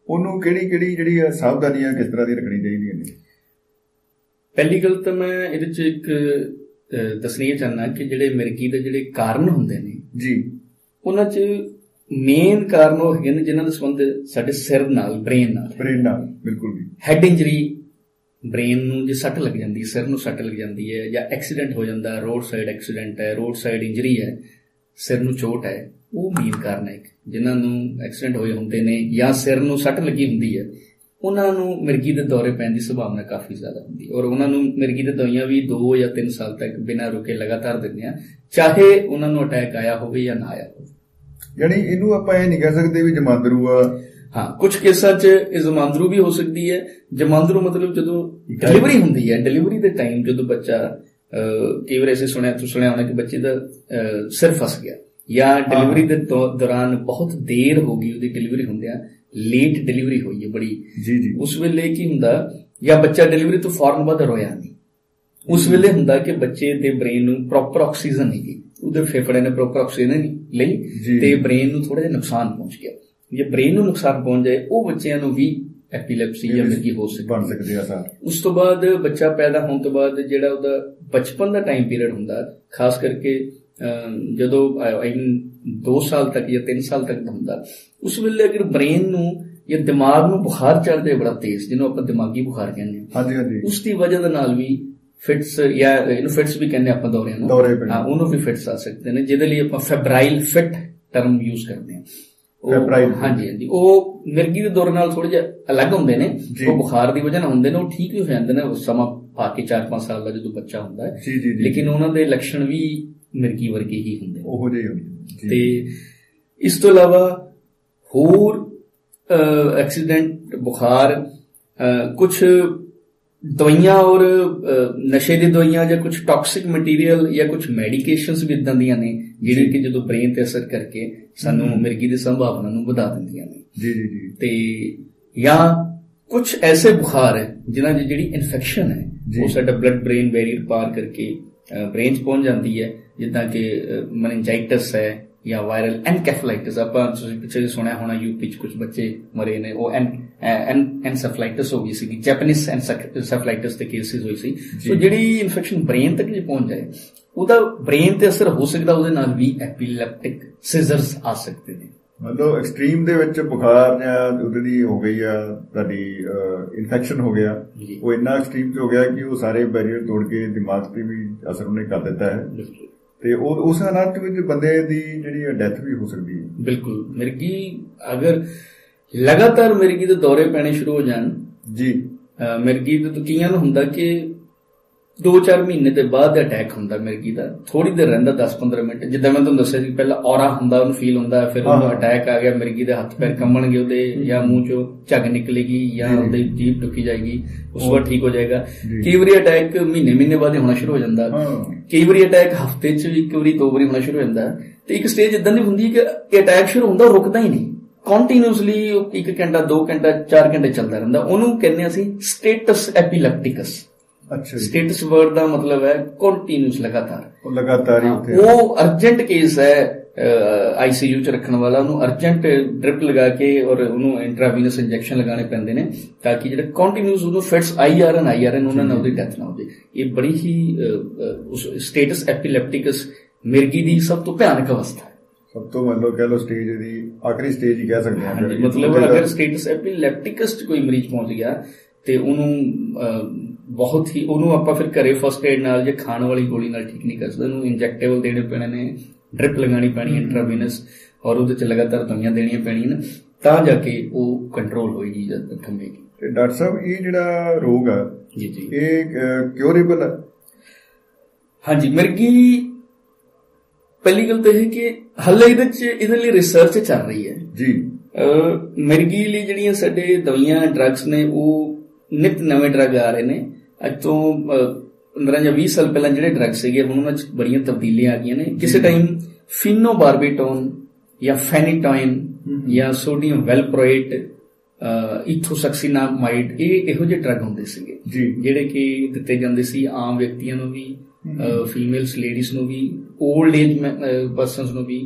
ਉਹਨੂੰ ਕਿਹੜੀ ਜਿਹੜੀ ਸਾਵਧਾਨੀਆਂ ਕਿਸ ਤਰ੍ਹਾਂ ਦੀ ਰੱਖਣੀ ਚਾਹੀਦੀਆਂ ਨੇ? ਪਹਿਲੀ ਗੱਲ ਤਾਂ ਮੈਂ ਇਹਦੇ ਚ ਇੱਕ ਦੱਸਣੀ ਚਾਹੁੰਦਾ ਕਿ ਜਿਹੜੇ ਮਿਰਗੀ ਦੇ ਜਿਹੜੇ ਕਾਰਨ ਹੁੰਦੇ ਨੇ ਜੀ, ਉਹਨਾਂ ਚ ਮੇਨ ਕਾਰਨ ਉਹ ਹੈਗੇ ਨੇ ਜਿਨ੍ਹਾਂ ਦਾ ਸੰਬੰਧ ਸਾਡੇ ਸਿਰ ਨਾਲ, ਬ੍ਰੇਨ ਨਾਲ ਬਿਲਕੁਲ ਜੀ। ਹੈਡ ਇੰਜਰੀ, ਬ੍ਰੇਨ ਨੂੰ ਜੇ ਸੱਟ ਲੱਗ ਜਾਂਦੀ, ਸਿਰ ਨੂੰ ਸੱਟ ਲੱਗ ਜਾਂਦੀ ਹੈ, ਜਾਂ ਐਕਸੀਡੈਂਟ ਹੋ ਜਾਂਦਾ, ਰੋਡ ਸਾਈਡ ਐਕਸੀਡੈਂਟ ਹੈ, ਰੋਡ ਸਾਈਡ ਇੰਜਰੀ ਹੈ, ਸਿਰ ਨੂੰ ਚੋਟ ਹੈ, ਉਹ ਮੇਨ ਕਾਰਨ ਹੈ। ਜਿਨ੍ਹਾਂ ਨੂੰ ਐਕਸੀਡੈਂਟ ਹੋਏ ਹੁੰਦੇ ਨੇ ਜਾਂ ਸਿਰ ਨੂੰ ਸੱਟ ਲੱਗੀ ਹੁੰਦੀ ਹੈ, ਉਹਨਾਂ ਨੂੰ ਮਿਰਗੀ ਦੇ ਦੌਰੇ ਪੈਣ ਦੀ ਸੰਭਾਵਨਾ ਕਾਫੀ ਜ਼ਿਆਦਾ ਹੁੰਦੀ ਹੈ, ਔਰ ਉਹਨਾਂ ਨੂੰ ਮਿਰਗੀ ਦੇ ਦਵਾਈਆਂ ਵੀ 2 ਜਾਂ 3 ਸਾਲ ਤੱਕ ਬਿਨਾਂ ਰੁਕੇ ਲਗਾਤਾਰ ਦਿੰਦੇ ਆ, ਚਾਹੇ ਉਹਨਾਂ ਨੂੰ ਅਟੈਕ ਆਇਆ ਹੋਵੇ ਜਾਂ ਨਾ ਆਇਆ ਹੋਵੇ। ਯਾਨੀ ਇਹਨੂੰ ਆਪਾਂ ਇਹ ਨਹੀਂ ਕਹਿ ਸਕਦੇ ਵੀ ਜਮਾਂਦਰੂ ਆ। ਹਾਂ, ਕੁਝ ਕੇਸਾਂ 'ਚ ਇਹ ਜਮਾਂਦਰੂ ਵੀ ਹੋ ਸਕਦੀ ਹੈ। ਜਮਾਂਦਰੂ ਮਤਲਬ ਜਦੋਂ ਡਿਲੀਵਰੀ ਹੁੰਦੀ ਹੈ, ਡਿਲੀਵਰੀ ਦੇ ਟਾਈਮ ਜਦੋਂ ਬੱਚਾ, ਕਈ ਵਾਰ ਅਸੀਂ ਸੁਣਿਆ ਹੋਣਾ ਕਿ ਬੱਚੇ ਦਾ ਸਿਰ ਫਸ ਗਿਆ, ਜਾਂ ਡਿਲੀਵਰੀ ਦੇ ਦੌਰਾਨ ਬਹੁਤ ਦੇਰ ਹੋ ਗਈ ਉਹਦੀ ਡਿਲੀਵਰੀ ਹੁੰਦਿਆਂ, ਲੇਟ ਡਿਲੀਵਰੀ ਹੋਈ ਹੈ ਬੜੀ ਜੀ, ਉਸ ਵੇਲੇ ਕੀ ਹੁੰਦਾ, ਜਾਂ ਬੱਚਾ ਡਿਲੀਵਰੀ ਤੋਂ ਫੌਰਨ ਬਾਅਦ ਰੋਇਆ ਨਹੀਂ, ਉਸ ਵੇਲੇ ਹੁੰਦਾ ਕਿ ਬੱਚੇ ਦੇ ਬ੍ਰੇਨ ਨੂੰ ਪ੍ਰੋਪਰ ਆਕਸੀਜਨ ਨਹੀਂ ਗਈ, ਉਹਦੇ ਫੇਫੜੇ ਨੇ ਪ੍ਰੋਪਰ ਆਕਸੀਜਨ ਨਹੀਂ ਲਈ ਤੇ ਬ੍ਰੇਨ ਨੂੰ ਥੋੜਾ ਜਿਹਾ ਨੁਕਸਾਨ ਪਹੁੰਚ ਗਿਆ। ਜੇ ਬ੍ਰੇਨ ਨੂੰ ਨੁਕਸਾਨ ਪਹੁੰਚ ਜਾਏ, ਉਹ ਬੱਚਿਆਂ ਨੂੰ ਵੀ ਐਪੀਲੈਪਸੀ ਜਾਂ ਮਿਰਗੀ ਹੋ ਸਕਦੀ ਹੈ। ਉਸ ਤੋਂ ਬਾਅਦ ਬੱਚਾ ਪੈਦਾ ਹੋਣ ਤੋਂ ਬਾਅਦ ਜਿਹੜਾ ਉਹਦਾ ਬਚਪਨ ਦਾ ਟਾਈਮ ਪੀਰੀਅਡ ਹੁੰਦਾ, ਖਾਸ ਕਰਕੇ ਜਦੋਂ 2 ਸਾਲ ਤੱਕ ਜਾਂ 3 ਸਾਲ ਤੱਕ ਦਾ ਹੁੰਦਾ, ਉਸ ਵੇਲੇ ਅਗਰ ਬ੍ਰੇਨ ਨੂੰ ਜਾਂ ਦਿਮਾਗ ਨੂੰ ਬੁਖਾਰ ਚੜ ਜਾਏ ਬੜਾ ਤੇਜ਼, ਜਿਹਨੂੰ ਆਪਾਂ ਦਿਮਾਗੀ ਬੁਖਾਰ ਕਹਿੰਦੇ ਹਾਂ, ਉਸ ਦੀ ਵਜ੍ਹਾ ਦੇ ਨਾਲ ਵੀ ਫਿਟਸ, ਜਾਂ ਇਹਨੂੰ ਫਿਟਸ ਵੀ ਕਹਿੰਦੇ ਆਪਾਂ ਦੌਰਿਆਂ ਨੂੰ, ਉਹਨੂੰ ਵੀ ਫਿਟਸ ਆ ਸਕਦੇ ਨੇ, ਜਿਹਦੇ ਲਈ ਆਪਾਂ ਫੈਬਰਾਈਲ ਫਿਟ ਟਰਮ ਯੂਜ਼ ਕਰਦੇ ਹਾਂ। ਹਾਂਜੀ, ਉਹ ਮਿਰਗੀ ਦੇ ਦੌਰੇ ਨਾਲ ਥੋੜੇ ਜਿਹਾ ਅਲੱਗ ਹੁੰਦੇ ਨੇ, ਉਹ ਬੁਖਾਰ ਦੀ ਵਜ੍ਹਾ ਨਾਲ ਹੁੰਦੇ ਨੇ, ਉਹ ਠੀਕ ਵੀ ਹੋ ਜਾਂਦੇ ਨੇ ਸਮਾਂ ਪਾ ਕੇ, 4-5 ਸਾਲ ਦਾ ਜਦੋਂ ਬੱਚਾ ਹੁੰਦਾ ਹੈ, ਲੇਕਿਨ ਉਹਨਾਂ ਦੇ ਲੱਛਣ ਵੀ ਮਿਰਗੀ ਵਰਗੇ ਹੀ ਹੁੰਦੇ ਨੇ। ਤੇ ਇਸ ਤੋਂ ਇਲਾਵਾ ਹੋਰ ਐਕਸੀਡੈਂਟ, ਬੁਖਾਰ, ਕੁਝ ਦਵਾਈਆਂ ਔਰ ਨਸ਼ੇ ਦੀ ਦਵਾਈਆਂ, ਜਾਂ ਕੁਝ ਟੌਕਸਿਕ ਮਟੀਰੀਅਲ, ਜਾਂ ਕੁਝ ਮੈਡੀਕੇਸ਼ਨਸ ਵੀ ਇਦਾਂ ਦੀਆਂ ਨੇ ਜਿਹੜੀਆਂ ਕਿ ਜਦੋਂ ਬ੍ਰੇਨ ਤੇ ਅਸਰ ਕਰਕੇ ਸਾਨੂੰ ਮਿਰਗੀ ਦੀ ਸੰਭਾਵਨਾ ਨੂੰ ਵਧਾ ਦਿੰਦੀਆਂ ਨੇ। ਤੇ ਜਾਂ ਕੁਝ ਐਸੇ ਬੁਖਾਰ ਹੈ ਜਿਨ੍ਹਾਂ ਦੀ ਜਿਹੜੀ ਇਨਫੈਕਸ਼ਨ ਹੈ ਉਹ ਸਾਡਾ ਬਲੱਡ ਬ੍ਰੇਨ ਬੈਰੀਅਰ ਪਾਰ ਕਰਕੇ ਬ੍ਰੇਨ 'ਚ ਪਹੁੰਚ ਜਾਂਦੀ ਹੈ, ਜਿੱਦਾਂ ਕਿ ਮੈਨਿੰਜਾਈਟਿਸ ਹੈ ਜਾਂ ਵਾਇਰਲ ਐਨਕੈਫਲਾਈਟਿਸ। ਆਪਾਂ ਤੁਸੀਂ ਪਿੱਛੇ ਸੁਣਿਆ ਹੋਣਾ, ਯੂਪੀ 'ਚ ਕੁਝ ਬੱਚੇ ਮਰੇ ਨੇ, ਉਹ ਐਨਸੈਫਲਾਈਟਿਸ ਹੋ ਗਈ ਸੀਗੀ, ਜੈਪਨੀਜ਼ ਐਨਸੈਫਲਾਈਟਿਸ ਦੇ ਕੇਸਿਸ ਹੋਈ ਸੀ। ਸੋ ਜਿਹੜੀ ਇਨਫੈਕਸ਼ਨ ਬ੍ਰੇਨ ਤੱਕ ਜੇ ਪਹੁੰਚ ਜਾਏ, ਉਹਦਾ ਬ੍ਰੇਨ ਤੇ ਅਸਰ ਹੋ ਸਕਦਾ, ਉਹਦੇ ਨਾਲ ਵੀ ਐਪੀਲੈਪਟਿਕ ਸੀਜ਼ਰਸ ਆ ਸਕਦੇ ਨੇ। ਮਤਲਬ ਐਕਸਟ੍ਰੀਮ ਦੇ ਵਿੱਚ ਬੁਖਾਰ ਜਾਂ ਉਹਦੀ ਹੋ ਗਈ ਆ, ਤੁਹਾਡੀ ਇਨਫੈਕਸ਼ਨ ਹੋ ਗਿਆ, ਉਹ ਇੰਨਾ ਐਕਸਟ੍ਰੀਮ 'ਚ ਹੋ ਗਿਆ ਕਿ ਉਹ ਸਾਰੇ ਬੈਰੀਅਰ ਤੋੜ ਕੇ ਦਿਮਾਗ ਤੇ ਵੀ ਅਸਰ ਉਹਨੇ ਕਰ ਦਿੱਤਾ ਹੈ, ਤੇ ਉਸ ਹਾਲਾਤ ਵਿੱਚ ਬੰਦੇ ਦੀ ਜਿਹੜੀ ਡੈਥ ਵੀ ਹੋ ਸਕਦੀ ਹੈ। ਬਿਲਕੁਲ, ਮਿਰਗੀ ਅਗਰ ਲਗਾਤਾਰ ਮਿਰਗੀ ਦੇ ਦੌਰੇ ਪੈਣੇ ਸ਼ੁਰੂ ਹੋ ਜਾਣ ਜੀ, ਮਿਰਗੀ ਦੇ ਕਈਆਂ ਨੂੰ ਹੁੰਦਾ ਕਿ 2-4 ਮਹੀਨੇ ਦੇ ਬਾਅਦ ਅਟੈਕ ਹੁੰਦਾ ਮਿਰਗੀ ਦਾ, ਥੋੜੀ ਦੇਰ ਰਹਿੰਦਾ, 10-15 ਮਿੰਟ, ਜਿੱਦਾਂ ਮੈਂ ਤੁਹਾਨੂੰ ਦੱਸਿਆ ਸੀ ਪਹਿਲਾਂ, ਔਰਾ ਹੁੰਦਾ, ਉਹਨੂੰ ਫੀਲ ਹੁੰਦਾ, ਫਿਰ ਉਹਨੂੰ ਅਟੈਕ ਆ ਗਿਆ, ਮਿਰਗੀ ਦੇ ਹੱਥ ਪੈਰ ਕੰਬਣਗੇ ਉਹਦੇ, ਜਾਂ ਮੂੰਹ ਚੋਂ ਝੱਗ ਨਿਕਲੇਗੀ, ਜਾਂ ਉਹਦੀ ਜੀਭ ਟੁੱਕੀ ਜਾਏਗੀ, ਉਸ ਤੋਂ ਬਾਅਦ ਠੀਕ ਹੋ ਜਾਏਗਾ। ਕਈ ਵਾਰੀ ਅਟੈਕ ਮਹੀਨੇ ਬਾਅਦ ਹੋਣਾ ਸ਼ੁਰੂ ਹੋ ਜਾਂਦਾ, ਕਈ ਵਾਰੀ ਅਟੈਕ ਹਫ਼ਤੇ 'ਚ 1 ਵਾਰੀ 2 ਵਾਰੀ ਹੋਣਾ ਸ਼ੁਰੂ ਹੋ ਜਾਂਦਾ, ਤੇ ਇੱਕ ਸਟੇਜ ਇਦਾਂ ਦੀ ਹੁੰਦੀ ਕਿ ਇਹ ਅਟੈਕ ਸ਼ੁਰੂ ਹੁੰਦਾ, ਰੁਕਦਾ ਹੀ ਨਹੀਂ, ਕੰਟੀਨਿਊਸਲੀ 1 ਘੰਟਾ 2 ਘੰਟਾ 4 ਘੰਟੇ ਚੱਲਦਾ ਰਹਿੰਦਾ। ਉਹਨੂੰ ਕਹਿੰਦੇ ਅਸੀਂ ਸਟੇਟਸ ਐਪੀਲੈਪਟਿਕਸ। ਸਟੇਟਸ ਵਰਡ ਦਾ ਮਤਲਬ ਹੈ ਕੰਟੀਨਿਊਸ, ਲਗਾਤਾਰ ਹੀ। ਉਹ ਅਰਜੈਂਟ ਕੇਸ ਹੈ, ICU 'ਚ ਰੱਖਣ ਵਾਲਾ, ਉਹਨੂੰ ਅਰਜੈਂਟ ਡ੍ਰਿਪ ਲਗਾ ਕੇ ਔਰ ਉਹਨੂੰ ਇੰਟਰਾਵੀਨਸ ਇੰਜੈਕਸ਼ਨ ਲਗਾਉਣੇ ਪੈਂਦੇ ਨੇ, ਤਾਂ ਕਿ ਜਿਹੜਾ ਕੰਟੀਨਿਊਸ ਉਹਨੂੰ ਫਿਟਸ ਆਈ ਆ ਰਹੇ ਉਹਨਾਂ ਨਾਲ ਉਹਦੀ ਡੈਥ ਨਾ ਹੋ ਜਾਏ। ਇਹ ਬੜੀ ਹੀ ਸਟੇਟਸ ਐਪੀਲੈਪਟਿਕਸ ਮਿਰਗੀ ਦੀ ਸਭ ਤੋਂ ਭਿਆਨਕ ਅਵਸਥਾ ਹੈ, ਸਭ ਤੋਂ ਮਤਲਬ ਕਹਿ ਲਓ ਸਟੇਜ ਦੀ ਆਖਰੀ ਸਟੇਜ ਹੀ ਕਹਿ ਸਕਦੇ ਹਾਂ। ਮਤਲਬ ਅਗਰ ਸਟੇਟਸ ਐਪੀਲੈਪਟਿਕਸ 'ਚ ਕੋਈ ਮਰੀਜ਼ ਪਹੁੰਚ ਗਿਆ ਤੇ ਉਹਨੂੰ ਬਹੁਤ ਹੀ, ਉਹਨੂੰ ਆਪਾਂ ਫਿਰ ਘਰੇ ਫਸਟ ਏਡ ਨਾਲ ਜਾਂ ਖਾਣ ਵਾਲੀ ਗੋਲੀ ਨਾਲ ਠੀਕ ਨਹੀਂ ਕਰ ਸਕਦੇ, ਉਹਨੂੰ ਇੰਜੈਕਟੇਬਲ ਦੇਣੇ ਪੈਣੇ ਨੇ, ड्रिप लगानी पैनी इंट्रावेनस और ਉਹਦੇ 'ਚ ਲਗਾਤਾਰ ਦਵਾਈਆਂ ਦੇਣੀਆਂ ਪੈਣੀਆਂ ਨੇ ਤਾਂ ਜਾ ਕੇ ਉਹ ਕੰਟਰੋਲ ਹੋਏਗੀ ਜਾਂ ਥੰਮੇਗੀ। ਤੇ ਡਾਕਟਰ ਸਾਹਿਬ ਇਹ ਜਿਹੜਾ ਰੋਗ ਆ ਜੀ ਜੀ ਇਹ ਕਿਉਰੇਬਲ ਹੈ? ਹਾਂਜੀ, ਮਿਰਗੀ ਪਹਿਲੀ ਗੱਲ ਤਾਂ ਇਹ ਕਿ ਹਾਲੇ ਇਹਦੇ ਲਈ ਰਿਸਰਚ ਚੱਲ ਰਹੀ ਹੈ ਜੀ। ਮਿਰਗੀ ਲਈ ਜਿਹੜੀਆਂ ਸਾਡੇ ਦਵਾਈਆਂ ਡਰੱਗਸ ਨੇ ਉਹ ਨਿਤ ਨਵੇਂ ਡਰੱਗ ਆ ਰਹੇ ਨੇ। ਅੱਜ ਤੋਂ 15 ਜਾਂ 20 ਸਾਲ ਪਹਿਲਾਂ ਜਿਹੜੇ ਡਰੱਗ ਸੀਗੇ ਹੁਣ ਉਹਨਾਂ 'ਚ ਬੜੀਆਂ ਤਬਦੀਲੀਆਂ ਆ ਗਈਆਂ ਨੇ। ਕਿਸੇ ਟਾਈਮ ਫੀਨੋਬਾਰਬੀਟੋਨ ਜਾਂ ਫੈਨੀਟਾਈਨ ਜਾਂ ਸੋਡੀਅਮ ਵੈਲਪਰੋਏਟ, ਇਥੋਸੈਕਸੀਨਾਮਾਈਡ, ਇਹੋ ਜਿਹੇ ਡਰੱਗ ਹੁੰਦੇ ਸੀਗੇ ਜਿਹੜੇ ਕਿ ਦਿੱਤੇ ਜਾਂਦੇ ਸੀ ਆਮ ਵਿਅਕਤੀਆਂ ਨੂੰ ਵੀ, ਫੀਮੇਲਸ ਲੇਡੀਜ਼ ਨੂੰ ਵੀ, ਓਲਡ ਏਜ ਪਰਸਨਸ ਨੂੰ ਵੀ,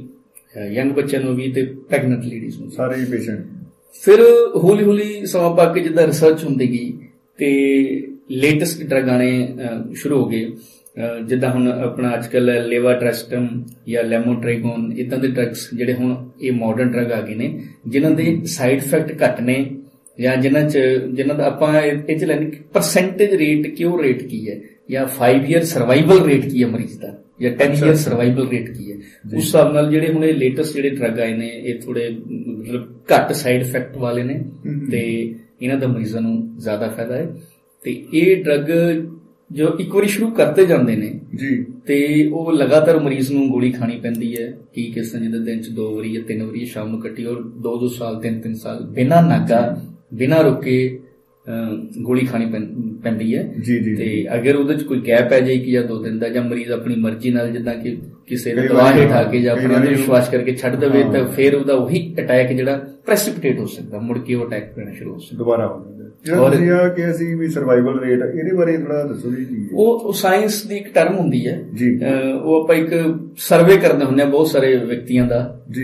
ਯੰਗ ਬੱਚਿਆਂ ਨੂੰ ਵੀ ਤੇ ਪ੍ਰੈਗਨੈਂਟ ਲੇਡੀਜ਼ ਨੂੰ, ਸਾਰੇ ਪੇਸ਼ੈਂਟ। ਫਿਰ ਹੌਲੀ ਹੌਲੀ ਸਮਾਂ ਪਾ ਕੇ ਜਿੱਦਾਂ ਰਿਸਰਚ ਹੁੰਦੀ ਗਈ ਤੇ ਲੇਟੈਸਟ ਡਰੱਗ ਆਣੇ ਸ਼ੁਰੂ ਹੋ ਗਏ। ਜਿੱਦਾਂ ਹੁਣ ਆਪਣਾ ਅੱਜ ਕੱਲ ਲੇਵਾਟ੍ਰੈਸਟਮ ਜਾਂ ਲੈਮੋਟ੍ਰੇਗੋਨ, ਇੱਦਾਂ ਦੇ ਡਰੱਗਸ ਜਿਹੜੇ ਹੁਣ ਇਹ ਮਾਡਰਨ ਡਰੱਗ ਆ ਗਏ ਨੇ ਜਿਨ੍ਹਾਂ ਦੇ ਸਾਈਡ ਇਫੈਕਟ ਘੱਟ ਨੇ ਜਾਂ ਜਿਨ੍ਹਾਂ ਦਾ ਆਪਾਂ ਇਹ 'ਚ ਲੈਣੀ ਪਰਸੈਂਟੇਜ ਰੇਟ, ਕਿਉਰ ਰੇਟ ਕੀ ਹੈ ਜਾਂ 5 ਈਅਰ ਸਰਵਾਈਵਲ ਰੇਟ ਕੀ ਹੈ ਮਰੀਜ਼ ਦਾ ਜਾਂ 10 ਈਅਰ ਸਰਵਾਈਵਲ ਰੇਟ ਕੀ ਹੈ। ਉਸ ਹਿਸਾਬ ਨਾਲ ਜਿਹੜੇ ਹੁਣ ਇਹ ਲੇਟੈਸਟ ਜਿਹੜੇ ਡਰੱਗ ਆਏ ਨੇ ਇਹ ਥੋੜੇ ਮਤਲਬ ਘੱਟ ਸਾਈਡ ਇਫੈਕਟ ਵਾਲੇ ਨੇ ਤੇ ਇਹਨਾਂ ਦਾ ਮਰੀਜ਼ਾਂ ਨੂੰ ਜ਼ਿਆਦਾ ਫਾਇਦਾ ਹੈ। ਤੇ ਇਹ ਡਰੱਗ ਜੋ ਇੱਕ ਵਾਰੀ ਸ਼ੁਰੂ ਕਰਤੇ ਜਾਂਦੇ ਨੇ ਤੇ ਉਹ ਲਗਾਤਾਰ ਮਰੀਜ਼ ਨੂੰ ਗੋਲੀ ਖਾਣੀ ਪੈਂਦੀ ਹੈ ਕਿ ਕਿਸ ਤਰ੍ਹਾਂ ਜਿੱਦਾਂ ਦਿਨ 'ਚ 2 ਵਾਰੀ ਜਾਂ 3 ਵਾਰੀ ਸ਼ਾਮ ਨੂੰ ਕੱਟੀ, ਔਰ 2-2 ਸਾਲ 3-3 ਸਾਲ ਬਿਨਾਂ ਨਾਗਾ ਬਿਨਾਂ ਰੁਕੇ ਗੋਲੀ ਖਾਣੀ ਪੈਂਦੀ ਹੈ। ਤੇ ਅਗਰ ਉਹਦੇ 'ਚ ਕੋਈ ਗੈਪ ਪੈ ਜਾਏਗੀ ਜਾਂ 2 ਦਿਨ ਦਾ, ਜਾਂ ਮਰੀਜ਼ ਆਪਣੀ ਮਰਜ਼ੀ ਨਾਲ ਜਿੱਦਾਂ ਕਿ ਕਿਸੇ ਦੇ ਦਵਾ ਹੇਠ ਆ ਕੇ ਜਾਂ ਆਪਣੇ ਅੰਦਰ ਵਿਸ਼ਵਾਸ ਕਰਕੇ ਛੱਡ ਦੇਵੇ ਤਾਂ ਫਿਰ ਉਹਦਾ ਉਹੀ ਅਟੈਕ ਜਿਹੜਾ ਪ੍ਰੈਸਿਪੀਟੇਟ ਹੋ ਸਕਦਾ, ਮੁੜ ਕੇ ਉਹ ਅਟੈਕ ਪੈਣਾ ਸ਼ੁਰੂ ਹੋ ਸਕਦਾ ਦੁਬਾਰਾ। ਕਿ ਅਸੀਂ ਵੀ ਸਰਵਾਈਵਲ ਰੇਟ ਇਹਦੇ ਬਾਰੇ ਥੋੜਾ ਦੱਸੋ ਜੀ। ਉਹ ਸਾਇੰਸ ਦੀ ਇੱਕ ਟਰਮ ਹੁੰਦੀ ਹੈ, ਉਹ ਆਪਾਂ ਇੱਕ ਸਰਵੇ ਕਰਦੇ ਹੁੰਦੇ ਆ ਬਹੁਤ ਸਾਰੇ ਵਿਅਕਤੀਆਂ ਦਾ,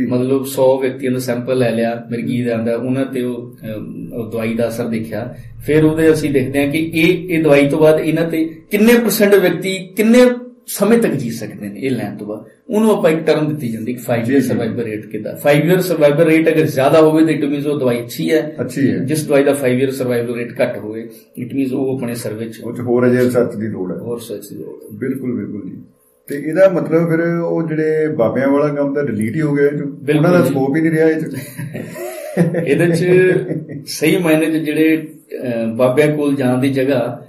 ਮਤਲਬ 100 ਵਿਅਕਤੀਆਂ ਦਾ ਸੈਂਪਲ ਲੈ ਲਿਆ ਮਿਰਗੀ ਦਾ ਆਂਦਾ, ਉਹਨਾਂ ਤੇ ਉਹ ਦਵਾਈ ਦਾ ਅਸਰ ਦੇਖਿਆ। ਫਿਰ ਉਹਦੇ ਅਸੀਂ ਦੇਖਦੇ ਹਾਂ ਕਿ ਇਹ ਦਵਾਈ ਤੋਂ ਬਾਅਦ ਇਹਨਾਂ ਤੇ ਕਿੰਨੇ % ਵਿਅਕਤੀ ਕਿੰਨੇ ਸਮੇਂ ਤੱਕ ਜੀ ਸਕਦੇ ਨੇ ਇਹ ਲੈਣ ਤੋਂ ਬਾਅਦ, ਉਹਨੂੰ ਆਪਾਂ ਇੱਕ ਟਰਮ ਦਿੱਤੀ ਜਾਂਦੀ 5 ਈਅਰ ਸਰਵਾਈਵਲ ਰੇਟ ਕਿੱਦਾਂ। 5 ਈਅਰ ਸਰਵਾਈਵਲ ਰੇਟ ਅਗਰ ਜ਼ਿਆਦਾ ਹੋਵੇ ਤਾਂ ਇਟ ਮੀਨਸ ਉਹ ਦਵਾਈ ਅੱਛੀ ਹੈ। ਜਿਸ ਦਵਾਈ ਦਾ 5 ਈਅਰ ਸਰਵਾਈਵਲ ਰੇਟ ਘੱਟ ਹੋਵੇ ਇਟ ਮੀਨਸ ਉਹ ਆਪਣੇ ਸਰਵੇ 'ਚ ਹੋਰ ਰਿਸਰਚ ਦੀ ਲੋੜ ਹੈ, ਹੋਰ ਰਿਸਰਚ ਦੀ ਲੋੜ ਹੈ। ਬਿਲਕੁਲ ਬਿਲਕੁਲ ਜੀ। ਤੇ ਇਹਦਾ ਮਤਲਬ ਫਿਰ ਉਹ ਜਿਹੜੇ ਬਾਬਿਆਂ ਵਾਲਾ ਕੰਮ ਤਾਂ ਡਿਲੀਟ ਹੀ ਹੋ ਗਿਆ, ਉਹਨਾਂ ਦਾ ਸਕੋਪ ਹੀ ਨਹੀਂ ਰਿਹਾ ਇਹਦੇ 'ਚ। ਸਹੀ ਮਾਇਨੇ 'ਚ ਜਿਹੜੇ ਬਾਬਿਆਂ ਕੋਲ ਜਾਣ ਦੀ ਜਗ੍ਹਾ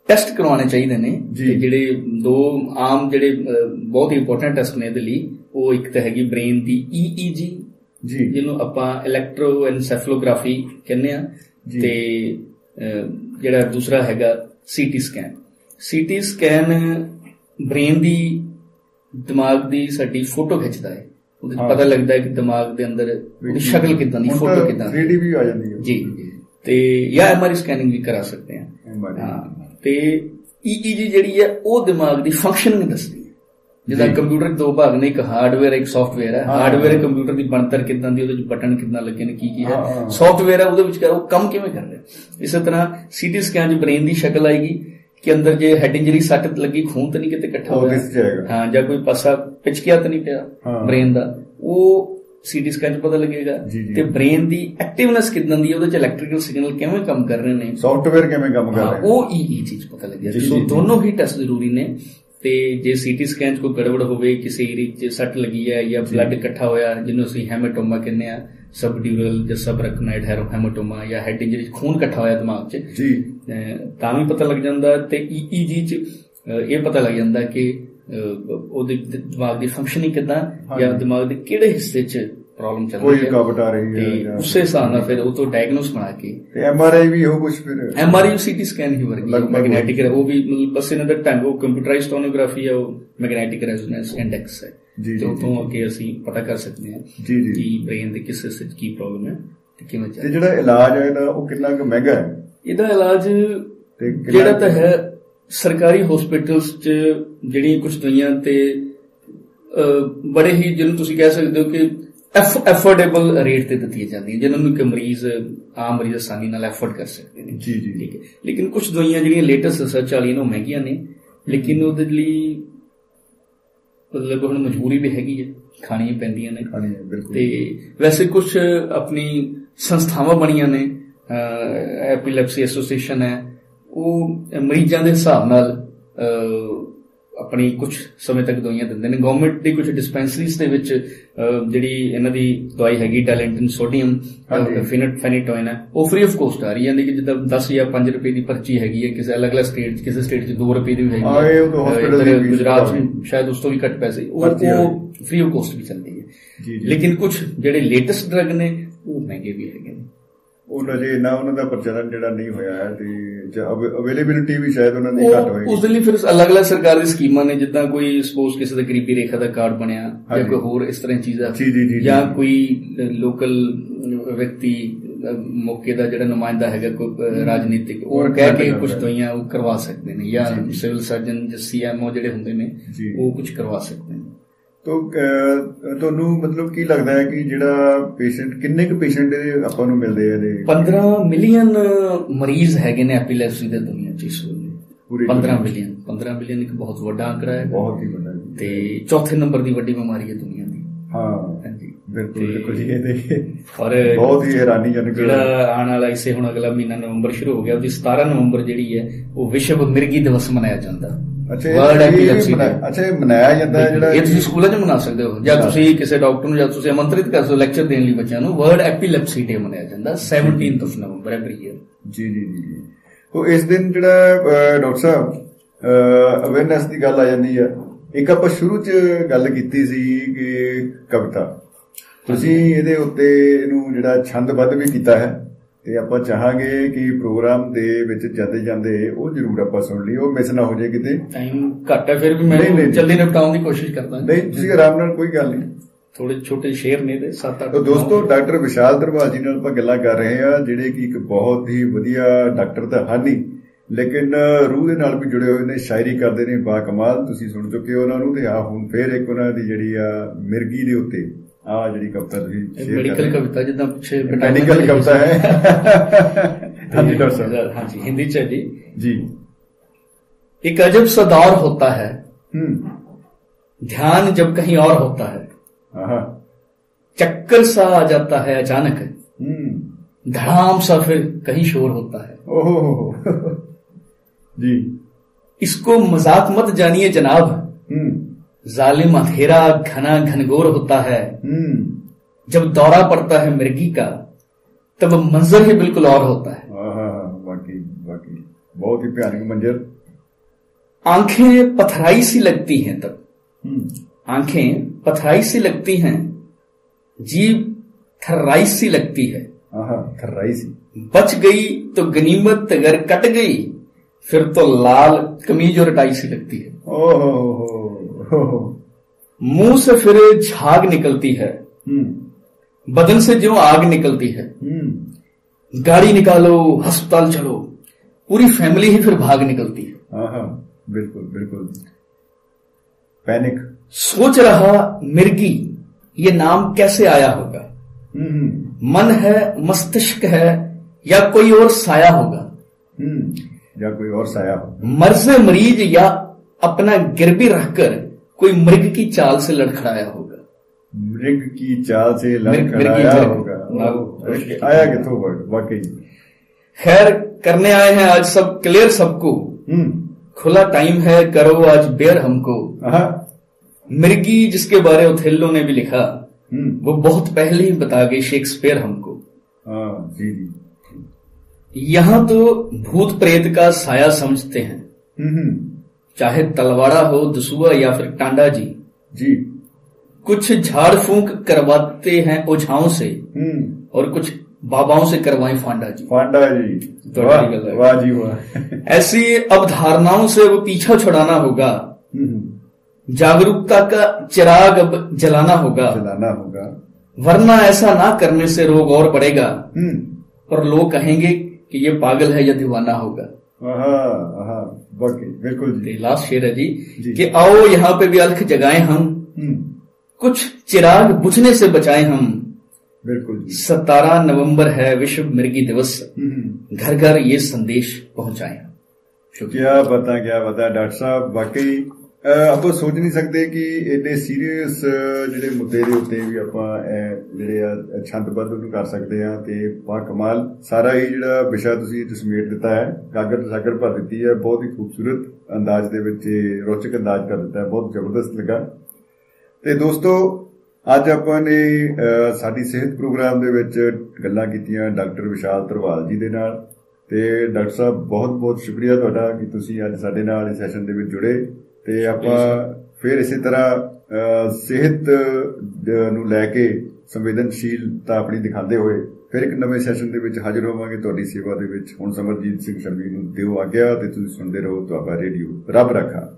ਟੈਸਟ ਕਰਵਾਉਣੇ ਚਾਹੀਦੇ ਨੇ। ਜਿਹੜੇ 2 ਆਮ ਜਿਹੜੇ ਬਹੁਤ ਹੀ ਇੰਪੋਰਟੈਂਟ ਟੈਸਟ ਨੇ ਇਹਦੇ ਲਈ, ਉਹ ਇੱਕ ਤਾਂ ਹੈਗੀ ਬ੍ਰੇਨ ਦੀ EEG ਜਿਹਨੂੰ ਆਪਾਂ ਇਲੈਕਟ੍ਰੋਐਨਸੈਫਲੋਗ੍ਰਾਫੀ ਕਹਿੰਦੇ ਆ, ਤੇ ਜਿਹੜਾ ਦੂਸਰਾ ਹੈਗਾ CT scan. CT scan brain ਦੀ, ਦਿਮਾਗ ਦੀ ਸਾਡੀ ਫੋਟੋ ਖਿੱਚਦਾ ਹੈ, ਉਹਦੇ ਪਤਾ ਲੱਗਦਾ ਹੈ ਕਿ ਦਿਮਾਗ ਦੇ ਅੰਦਰ ਉਹਦੀ ਸ਼ਕਲ ਕਿੱਦਾਂ ਦੀ, ਫੋਟੋ ਕਿੱਦਾਂ ਦੀ ਵੀ ਆ ਜਾਂਦੀ ਹੈ ਜੀ। ਤੇ ਜਾਂ MRI ਸਕੈਨਿੰਗ ਵੀ ਕਰਾ ਸਕਦੇ ਹਾਂ। ਤੇ EEG ਜਿਹੜੀ ਹੈ ਉਹ ਦਿਮਾਗ ਦੀ ਫੰਕਸ਼ਨਿੰਗ ਦੱਸਦੀ ਹੈ। ਜਿੱਦਾਂ ਕੰਪਿਊਟਰ 2 ਭਾਗ ਨੇ, ਇੱਕ ਹਾਰਡਵੇਅਰ ਇੱਕ ਸੌਫਟਵੇਅਰ ਹੈ। ਹਾਰਡਵੇਅਰ ਕੰਪਿਊਟਰ ਦੀ ਬਣਤਰ ਕਿੱਦਾਂ ਦੀ, ਉਹਦੇ 'ਚ ਬਟਨ ਕਿੱਦਾਂ ਲੱਗੇ ਨੇ, ਕੀ ਹੈ। ਸੌਫਟਵੇਅਰ ਹੈ ਉਹਦੇ ਵਿੱਚ ਉਹ ਕੰਮ ਕਿਵੇਂ ਕਰ ਰਿਹਾ। ਇਸੇ ਤਰ੍ਹਾਂ CT ਸਕੈਨ 'ਚ ਬ੍ਰੇਨ ਦੀ ਸ਼ਕਲ ਆਏਗੀ ਕਿ ਅੰਦਰ ਜੇ ਹੈਡ ਇੰਜਰੀ ਸੱਟ ਲੱਗੀ, ਖੂਨ ਤਾਂ ਨਹੀਂ ਕਿਤੇ ਇਕੱਠਾ ਹੋਇਆ, ਜਾਂ ਕੋਈ ਪਾਸਾ ਪਿਚਕਿਆ ਤਾਂ ਨਹੀਂ ਪਿਆ ਬ੍ਰੇਨ ਦਾ, ਉਹ CT ਸਕੈਨ 'ਚ ਪਤਾ ਲੱਗੇਗਾ। ਤੇ ਬ੍ਰੇਨ ਦੀ ਐਕਟਿਵਨੈਸ ਕਿੱਦਾਂ ਦੀ, ਉਹਦੇ 'ਚ ਇਲੈਕਟ੍ਰੀਕਲ ਸਿਗਨਲ ਕਿਵੇਂ ਕੰਮ ਕਰ ਰਹੇ ਨੇ, ਸੌਫਟਵੇਅਰ ਕਿਵੇਂ ਕੰਮ ਕਰ ਰਿਹਾ, ਉਹ EEG 'ਚ ਪਤਾ ਲੱਗੇਗਾ। ਸੋ ਦੋਨੋਂ ਹੀ ਟੈਸਟ ਜ਼ਰੂਰੀ ਨੇ। ਤੇ ਜੇ CT ਸਕੈਨ 'ਚ ਕੋਈ ਗੜਬੜ ਹੋਵੇ, ਕਿਸੇ ਏਰੀਆ 'ਚ ਸੱਟ ਲੱਗੀ ਹੈ ਜਾਂ ਬਲੱਡ ਇਕੱਠਾ ਹੋਇਆ, ਜਿਹਨੂੰ ਅਸੀਂ ਹੈਮਾਟੋਮਾ ਕਹਿੰਦੇ ਆ, ਸਬਡਿਊਰਲ ਜਾਂ ਸਬਰਕਨਾਈਡ ਹੈਮਾਟੋਮਾ, ਜਾਂ ਹੈਡ ਇੰਜਰੀ 'ਚ ਖੂਨ ਇਕੱਠਾ ਹੋਇਆ ਦਿਮਾਗ 'ਚ, ਤਾਂ ਵੀ ਪਤਾ ਲੱਗ ਜਾਂਦਾ। ਤੇ EEG 'ਚ ਇਹ ਪਤਾ ਲੱਗ ਜਾਂਦਾ ਕਿ ਉਹਦੇ ਦਿਮਾਗ ਦੀ ਫੰਕਸ਼ਨਿੰਗ ਕਿੱਦਾਂ, ਜਾਂ ਦਿਮਾਗ ਦੇ ਕਿਹੜੇ ਹਿੱਸੇ 'ਚ ਪ੍ਰੋਬਲਮ ਚੱਲ ਰਹੀ ਹੈ, ਕੋਈ ਰੁਕਾਵਟ ਆ ਰਹੀ ਹੈ, ਉਸੇ ਹਿਸਾਬ ਨਾਲ ਫਿਰ ਉਹ ਤੋਂ ਡਾਇਗਨੋਸ ਬਣਾ ਕੇ। MRI ਵੀ ਉਹ ਕੁਝ ਫਿਰ MRI CT ਸਕੈਨ ਹੀ ਵਰਗੀ ਮੈਗਨੈਟਿਕ, ਉਹ ਵੀ ਬਸ ਇਹਨਾਂ ਦਾ ਢੰਗ, ਉਹ ਕੰਪਿਊਟਰਾਈਜ਼ਡ ਟੋਨੋਗ੍ਰਾਫੀ ਹੈ, ਉਹ ਮੈਗਨੈਟਿਕ ਰੈਜ਼ੋਨੈਂਸ ਇੰਡੈਕਸ ਹੈ, ਤੇ ਉਤੋਂ ਅੱਗੇ ਅਸੀਂ ਪਤਾ ਕਰ ਸਕਦੇ ਹਾਂ ਕਿ ਬ੍ਰੇਨ ਦੇ ਕਿਸ ਹਿੱਸੇ 'ਚ ਕੀ ਪ੍ਰੋਬਲਮ ਹੈ ਤੇ ਕਿਵੇਂ ਚੱਲ। ਜਿਹੜਾ ਇਲਾਜ ਹੈ ਇਹਦਾ ਉਹ ਕਿੰਨਾ ਕੁ ਮਹਿੰਗਾ ਹੈ? ਇਹਦਾ ਇਲਾਜ ਜਿਹੜਾ ਤਾਂ ਹੈ ਸਰਕਾਰੀ ਹਸਪੀਟਲਸ 'ਚ ਜਿਹੜੀਆਂ ਕੁਝ ਦਵਾਈਆਂ ਤੇ ਬੜੇ ਹੀ, ਜਿਹਨੂੰ ਤੁਸੀਂ ਕਹਿ ਸਕਦੇ ਹੋ ਕਿ ਐਫੋਰਡੇਬਲ ਰੇਟ ਤੇ ਦਿੱਤੀਆਂ ਜਾਂਦੀਆਂ, ਜਿਹਨਾਂ ਨੂੰ ਕਿ ਆਮ ਮਰੀਜ਼ ਆਸਾਨੀ ਨਾਲ ਐਫੋਰਡ ਕਰ ਸਕਦੇ ਨੇ। ਠੀਕ ਹੈ। ਲੇਕਿਨ ਕੁਝ ਦਵਾਈਆਂ ਜਿਹੜੀਆਂ ਲੇਟੈਸਟ ਰਿਸਰਚ ਵਾਲੀਆਂ ਉਹ ਮਹਿੰਗੀਆਂ ਨੇ, ਲੇਕਿਨ ਉਹਦੇ ਲਈ ਮਤਲਬ ਹੁਣ ਮਜਬੂਰੀ ਵੀ ਹੈਗੀ ਹੈ, ਖਾਣੀਆਂ ਪੈਂਦੀਆਂ ਨੇ। ਤੇ ਵੈਸੇ ਕੁਝ ਆਪਣੀ ਸੰਸਥਾਵਾਂ ਬਣੀਆਂ ਨੇ, ਐਪੀਲੈਪਸੀ ਐਸੋਸੀਏਸ਼ਨ ਹੈ, ਉਹ ਮਰੀਜ਼ਾਂ ਦੇ ਹਿਸਾਬ ਨਾਲ ਆਪਣੀ ਕੁਝ ਸਮੇਂ ਤੱਕ ਦਵਾਈਆਂ ਦਿੰਦੇ ਨੇ। ਗਵਰਨਮੈਂਟ ਦੀ ਕੁਝ ਡਿਸਪੈਂਸਰੀਜ਼ ਦੇ ਵਿੱਚ ਜਿਹੜੀ ਇਹਨਾਂ ਦੀ ਦਵਾਈ ਹੈਗੀ ਡੈਲੈਂਟਨ ਸੋਡੀਅਮ ਫੈਨੀਟੋਇਨ ਹੈ, ਉਹ ਫ੍ਰੀ ਆਫ ਕੋਸਟ ਆ ਰਹੀ ਹੈ। ਯਾਨੀ ਕਿ ਜਿੱਦਾਂ 10 ਜਾਂ 5 ਰੁਪਏ ਦੀ ਪਰਚੀ ਹੈਗੀ ਹੈ, ਕਿਸੇ ਅਲੱਗ-ਅਲੱਗ ਸਟੇਟ, ਕਿਸੇ ਸਟੇਟ 'ਚ 2 ਰੁਪਏ ਦੀ ਵੀ ਹੈਗੀ ਹੈ, ਗੁਜਰਾਤ 'ਚ ਸ਼ਾਇਦ ਉਸ ਤੋਂ ਵੀ ਘੱਟ ਪੈਸੇ, ਉਹ ਫ੍ਰੀ ਆਫ ਕੋਸਟ ਵੀ ਚੱਲਦੀ ਹੈ। ਲੇਕਿਨ ਕੁਝ ਜਿਹੜੇ ਲੇਟੈਸਟ ਡਰੱਗ ਨੇ ਉਹ ਮਹਿੰਗੇ ਵੀ ਹੈਗੇ ਨੇ, ਉਹਨਾਂ ਜੇ ਇੰਨਾ ਉਹਨਾਂ ਦਾ ਪ੍ਰਚਲਨ ਜਿਹੜਾ ਨਹੀਂ ਹੋਇਆ ਹੈ ਤੇ ਅਵੇਲੇਬਿਲਿਟੀ ਵੀ ਸ਼ਾਇਦ ਉਹਨਾਂ ਦੀ ਘੱਟ ਹੋਏਗੀ। ਉਸ ਦੇ ਲਈ ਫਿਰ ਅਲੱਗ-ਅਲੱਗ ਸਰਕਾਰ ਦੀ ਸਕੀਮਾਂ ਨੇ, ਜਿੱਦਾਂ ਕੋਈ ਸਪੋਜ਼ ਕਿਸੇ ਦਾ ਗਰੀਬੀ ਰੇਖਾ ਦਾ ਕਾਰਡ ਬਣਿਆ ਜਾਂ ਕੋਈ ਹੋਰ ਇਸ ਤਰ੍ਹਾਂ ਚੀਜ਼ਾਂ, ਜਾਂ ਕੋਈ ਲੋਕਲ ਵਿਅਕਤੀ ਮੌਕੇ ਦਾ ਜਿਹੜਾ ਨੁਮਾਇੰਦਾ ਹੈਗਾ ਕੋਈ ਰਾਜਨੀਤਿਕ, ਉਹ ਕਹਿ ਕੇ ਕੁਝ ਦਵਾਈਆਂ ਉਹ ਕਰਵਾ ਸਕਦੇ ਨੇ, ਜਾਂ ਸਿਵਲ ਸਰਜਨ ਜਾਂ CMO ਜਿਹੜੇ ਹੁੰਦੇ ਨੇ ਉਹ ਕੁਝ ਕਰਵਾ ਸਕਦੇ ਨੇ। ਤੁਹਾਨੂੰ ਮਤਲਬ ਕੀ ਲੱਗਦਾ ਹੈ ਕਿ ਜਿਹੜਾ ਪੇਸ਼ੈਂਟ, ਕਿੰਨੇ ਕੁ ਪੇਸ਼ੈਂਟ ਆਪਾਂ ਨੂੰ ਮਿਲਦੇ ਆ? 15 ਮਿਲੀਅਨ ਮਰੀਜ਼ ਹੈਗੇ ਨੇ ਐਪੀਲੈਪਸੀ ਦੇ ਦੁਨੀਆ 'ਚ ਇਸ ਵੇਲੇ। 15 ਮਿਲੀਅਨ ਇੱਕ ਬਹੁਤ ਵੱਡਾ ਅੰਕੜਾ ਹੈ, ਬਹੁਤ ਹੀ ਵੱਡਾ, ਤੇ ਚੌਥੇ ਨੰਬਰ ਦੀ ਵੱਡੀ ਬਿਮਾਰੀ ਹੈ ਦੁਨੀਆ ਦੀ। ਹਾਂਜੀ, ਬਿਲਕੁਲ ਜੀ। ਔਰ ਬਹੁਤ ਹੀ ਹੈਰਾਨੀਜਨਕ ਜਿਹੜਾ ਆਉਣ ਵਾਲਾ ਇਸੇ ਹੁਣ ਅਗਲਾ ਮਹੀਨਾ ਨਵੰਬਰ ਸ਼ੁਰੂ ਹੋ ਗਿਆ, ਉਹਦੀ 17 ਨਵੰਬਰ ਜਿਹੜੀ ਹੈ ਉਹ ਵਿਸ਼ਵ ਮਿਰਗੀ ਦਿਵਸ ਮਨਾਇਆ ਜਾਂਦਾ। ਮਨਾਇਆ ਜਾਂਦਾ ਹੈ ਜਿਹੜਾ, ਇਹ ਤੁਸੀਂ ਸਕੂਲਾਂ 'ਚ ਮਨਾ ਸਕਦੇ ਹੋ, ਜਾਂ ਤੁਸੀਂ ਕਿਸੇ ਡਾਕਟਰ ਨੂੰ, ਜਾਂ ਤੁਸੀਂ ਆਮੰਤਰਿਤ ਕਰ ਸਕਦੇ ਹੋ ਲੈਕਚਰ ਦੇਣ ਲਈ ਬੱਚਿਆਂ ਨੂੰ। ਵਰਲਡ ਐਪੀਲੈਪਸੀ ਡੇ ਮਨਾਇਆ ਜਾਂਦਾ 17 ਨਵੰਬਰ ਐਵਰੀ ਈਅਰ। ਜੀ। ਉਹ ਇਸ ਦਿਨ ਜਿਹੜਾ ਡਾਕਟਰ ਸਾਹਿਬ ਅਵੇਅਰਨੈਸ ਦੀ ਗੱਲ ਆ ਜਾਂਦੀ ਆ। ਇੱਕ ਆਪਾਂ ਸ਼ੁਰੂ 'ਚ ਗੱਲ ਕੀਤੀ ਸੀ ਕਿ ਕਵਿਤਾ, ਤੁਸੀਂ ਇਹਦੇ ਉੱਤੇ ਇਹਨੂੰ ਜਿਹੜਾ ਛੰਦਬੱਧ ਵੀ ਕੀਤਾ ਹੈ, ਤੇ ਆਪਾਂ ਚਾਹਾਂਗੇ ਕਿ ਪ੍ਰੋਗਰਾਮ ਦੇ ਵਿੱਚ ਜਾਂਦੇ ਜਾਂਦੇ ਉਹ ਜ਼ਰੂਰ ਆਪਾਂ ਸੁਣ ਲਈ, ਉਹ ਮਿਸ ਨਾ ਹੋ ਜਾਏ ਕਿਤੇ। ਟਾਈਮ ਘੱਟ ਹੈ, ਫਿਰ ਵੀ ਮੈਂ ਜਲਦੀ ਨਿਪਟਾਉਣ ਦੀ ਕੋਸ਼ਿਸ਼ ਕਰਦਾ। ਨਹੀਂ, ਤੁਸੀਂ ਆਰਾਮ ਨਾਲ, ਕੋਈ ਗੱਲ ਨਹੀਂ। ਥੋੜੇ ਛੋਟੇ ਸ਼ੇਰ ਨੇ ਤੇ 7-8। ਦੋਸਤੋ, ਡਾਕਟਰ ਵਿਸ਼ਾਲ ਦਰਬਾਰ ਜੀ ਨਾਲ ਆਪਾਂ ਗੱਲਾਂ ਕਰ ਰਹੇ ਹਾਂ, ਜਿਹੜੇ ਕਿ ਇੱਕ ਬਹੁਤ ਹੀ ਵਧੀਆ ਡਾਕਟਰ ਤਾਂ ਹਨ ਹੀ, ਲੇਕਿਨ ਰੂਹ ਦੇ ਨਾਲ ਵੀ ਜੁੜੇ ਹੋਏ ਨੇ, ਸ਼ਾਇਰੀ ਕਰਦੇ ਨੇ ਬਾ ਕਮਾਲ। ਤੁਸੀਂ ਸੁਣ ਚੁੱਕੇ ਹੋ ਉਹਨਾਂ ਨੂੰ, ਤੇ ਆ ਹੁਣ ਫੇਰ ਇੱਕ ਉਹਨਾਂ ਦੀ ਜਿਹੜੀ ਆ ਮਿਰਗੀ ਦੇ ਉੱਤੇ ਆ ਜਿਹੜੀ ਕਵਿਤਾ ਤੁਸੀਂ ਮੈਡੀਕਲ ਕਵਿਤਾ, ਜਿੱਦਾਂ ਪਿੱਛੇ ਮੈਡੀਕਲ ਕਵਿਤਾ ਹੈ। ਹਾਂਜੀ ਡਾਕਟਰ ਸਾਹਿਬ, ਹਾਂਜੀ ਹਿੰਦੀ 'ਚ ਹੈ ਜੀ। एक अजब सा दौर होता है, ध्यान जब कहीं और होता है, चक्कर सा आ जाता है अचानक, धड़ाम सा फिर कहीं शोर होता है। जी, इसको मजाक मत जानिए जनाब, जालिम अंधेरा घना घनघोर होता है। जब दौरा पड़ता है मिर्गी का, तब मंजर ही बिल्कुल और होता है। वाकई वाकई बहुत ही भयानक मंजर। आंखें पथराई सी लगती हैं तब, आंखें पथराई सी लगती हैं, जीभ थर्राई सी लगती है। थर्राई सी। बच गई तो गनीमत, अगर कट गई फिर तो लाल कमीज और टाई सी लगती है। मुंह से फिर झाग निकलती है, बदन से जो आग निकलती है। गाड़ी निकालो, अस्पताल चलो, पूरी फैमिली ही फिर भाग निकलती है। बिल्कुल बिल्कुल, पैनिक। सोच रहा मिर्गी ये नाम कैसे आया होगा, मन है मस्तिष्क है या कोई और साया होगा, या कोई और साया होगा। मर्ज मरीज या अपना गिरवी रखकर कोई मृग की चाल से लड़खड़ाया होगा। मृग की चाल से लड़खड़ाया होगा। आया किथों वर्ड, वाकई। खैर करने आए हैं आज सब क्लियर सबको, खुला टाइम है करो आज बेयर हमको। मिर्गी जिसके बारे ओथेलो ने भी लिखा, वो बहुत पहले ही बता गई शेक्सपियर हमको। जी। यहां तो भूत प्रेत का साया समझते हैं, चाहे तलवाड़ा हो, दसुआ या फिर टांडा जी। कुछ झाड़ फूंक करवाते हैं ओझाओं से, और कुछ बाबाओं से करवाएं फांडा जी। तो वाह जी वाह। ऐसी अवधारणाओं से वो पीछा छुड़ाना होगा, जागरूकता का चिराग अब जलाना होगा, वरना ऐसा ना करने से रोग और बढ़ेगा, और लोग कहेंगे कि ये पागल है या दीवाना होगा। बिल्कुल जी। लास्ट शेर है जी कि आओ यहाँ पे भी अलख जगाएं हम, कुछ चिराग बुझने से बचाएं हम। बिल्कुल। 17 नवंबर है विश्व मिर्गी दिवस, घर घर ये संदेश पहुंचाएं। क्या बता डॉक्टर साहब, वाकई ਆਪਾਂ ਸੋਚ ਨਹੀਂ ਸਕਦੇ ਕਿ ਇੰਨੇ ਸੀਰੀਅਸ ਜਿਹੜੇ ਮੁੱਦੇ ਦੇ ਉੱਤੇ ਵੀ ਆਪਾਂ ਜਿਹੜੇ ਆ ਛੰਦਬੱਧ ਨੂੰ ਕਰ ਸਕਦੇ ਆ, ਤੇ ਬਾ ਕਮਾਲ ਸਾਰਾ ਹੀ ਜਿਹੜਾ ਵਿਸ਼ਾ ਤੁਸੀਂ ਸਮੇਟ ਦਿੱਤਾ ਹੈ, ਗਾਗਰ ਸਾਗਰ ਭਰ ਦਿੱਤੀ ਹੈ, ਬਹੁਤ ਹੀ ਖੂਬਸੂਰਤ। ਅੰਦਾਜ਼ ਦੇ ਵਿੱਚ ਰੋਚਕ ਅੰਦਾਜ਼ ਕਰ ਦਿੱਤਾ, ਬਹੁਤ ਜ਼ਬਰਦਸਤ ਲੱਗਾ। ਤੇ ਦੋਸਤੋ, ਅੱਜ ਆਪਾਂ ਨੇ ਸਾਡੀ ਸਿਹਤ ਪ੍ਰੋਗਰਾਮ ਦੇ ਵਿੱਚ ਗੱਲਾਂ ਕੀਤੀਆਂ ਡਾਕਟਰ ਵਿਸ਼ਾਲ ਧਰਵਾਲ ਜੀ ਦੇ ਨਾਲ। ਤੇ ਡਾਕਟਰ ਸਾਹਿਬ, ਬਹੁਤ ਬਹੁਤ ਸ਼ੁਕਰੀਆ ਤੁਹਾਡਾ ਕਿ ਤੁਸੀਂ ਅੱਜ ਸਾਡੇ ਨਾਲ ਇਸ ਸੈਸ਼ਨ ਦੇ ਵਿੱਚ ਜੁੜੇ। ਤੇ ਆਪਾਂ ਫਿਰ ਇਸੇ ਤਰ੍ਹਾਂ ਸਿਹਤ ਨੂੰ ਲੈ ਕੇ ਸੰਵੇਦਨਸ਼ੀਲਤਾ ਆਪਣੀ ਦਿਖਾਉਂਦੇ ਹੋਏ ਫਿਰ ਇੱਕ ਨਵੇਂ ਸੈਸ਼ਨ ਦੇ ਵਿੱਚ ਹਾਜ਼ਰ ਹੋਵਾਂਗੇ ਤੁਹਾਡੀ ਸੇਵਾ ਦੇ ਵਿੱਚ। ਹੁਣ ਸਮਰਜੀਤ ਸਿੰਘ ਸ਼ਰਮੀ ਨੂੰ ਦਿਓ ਆਗਿਆ ਤੇ ਤੁਸੀਂ ਸੁਣਦੇ ਰਹੋ ਦੁਆਬਾ ਰੇਡੀਓ। ਰੱਬ ਰਾਖਾ।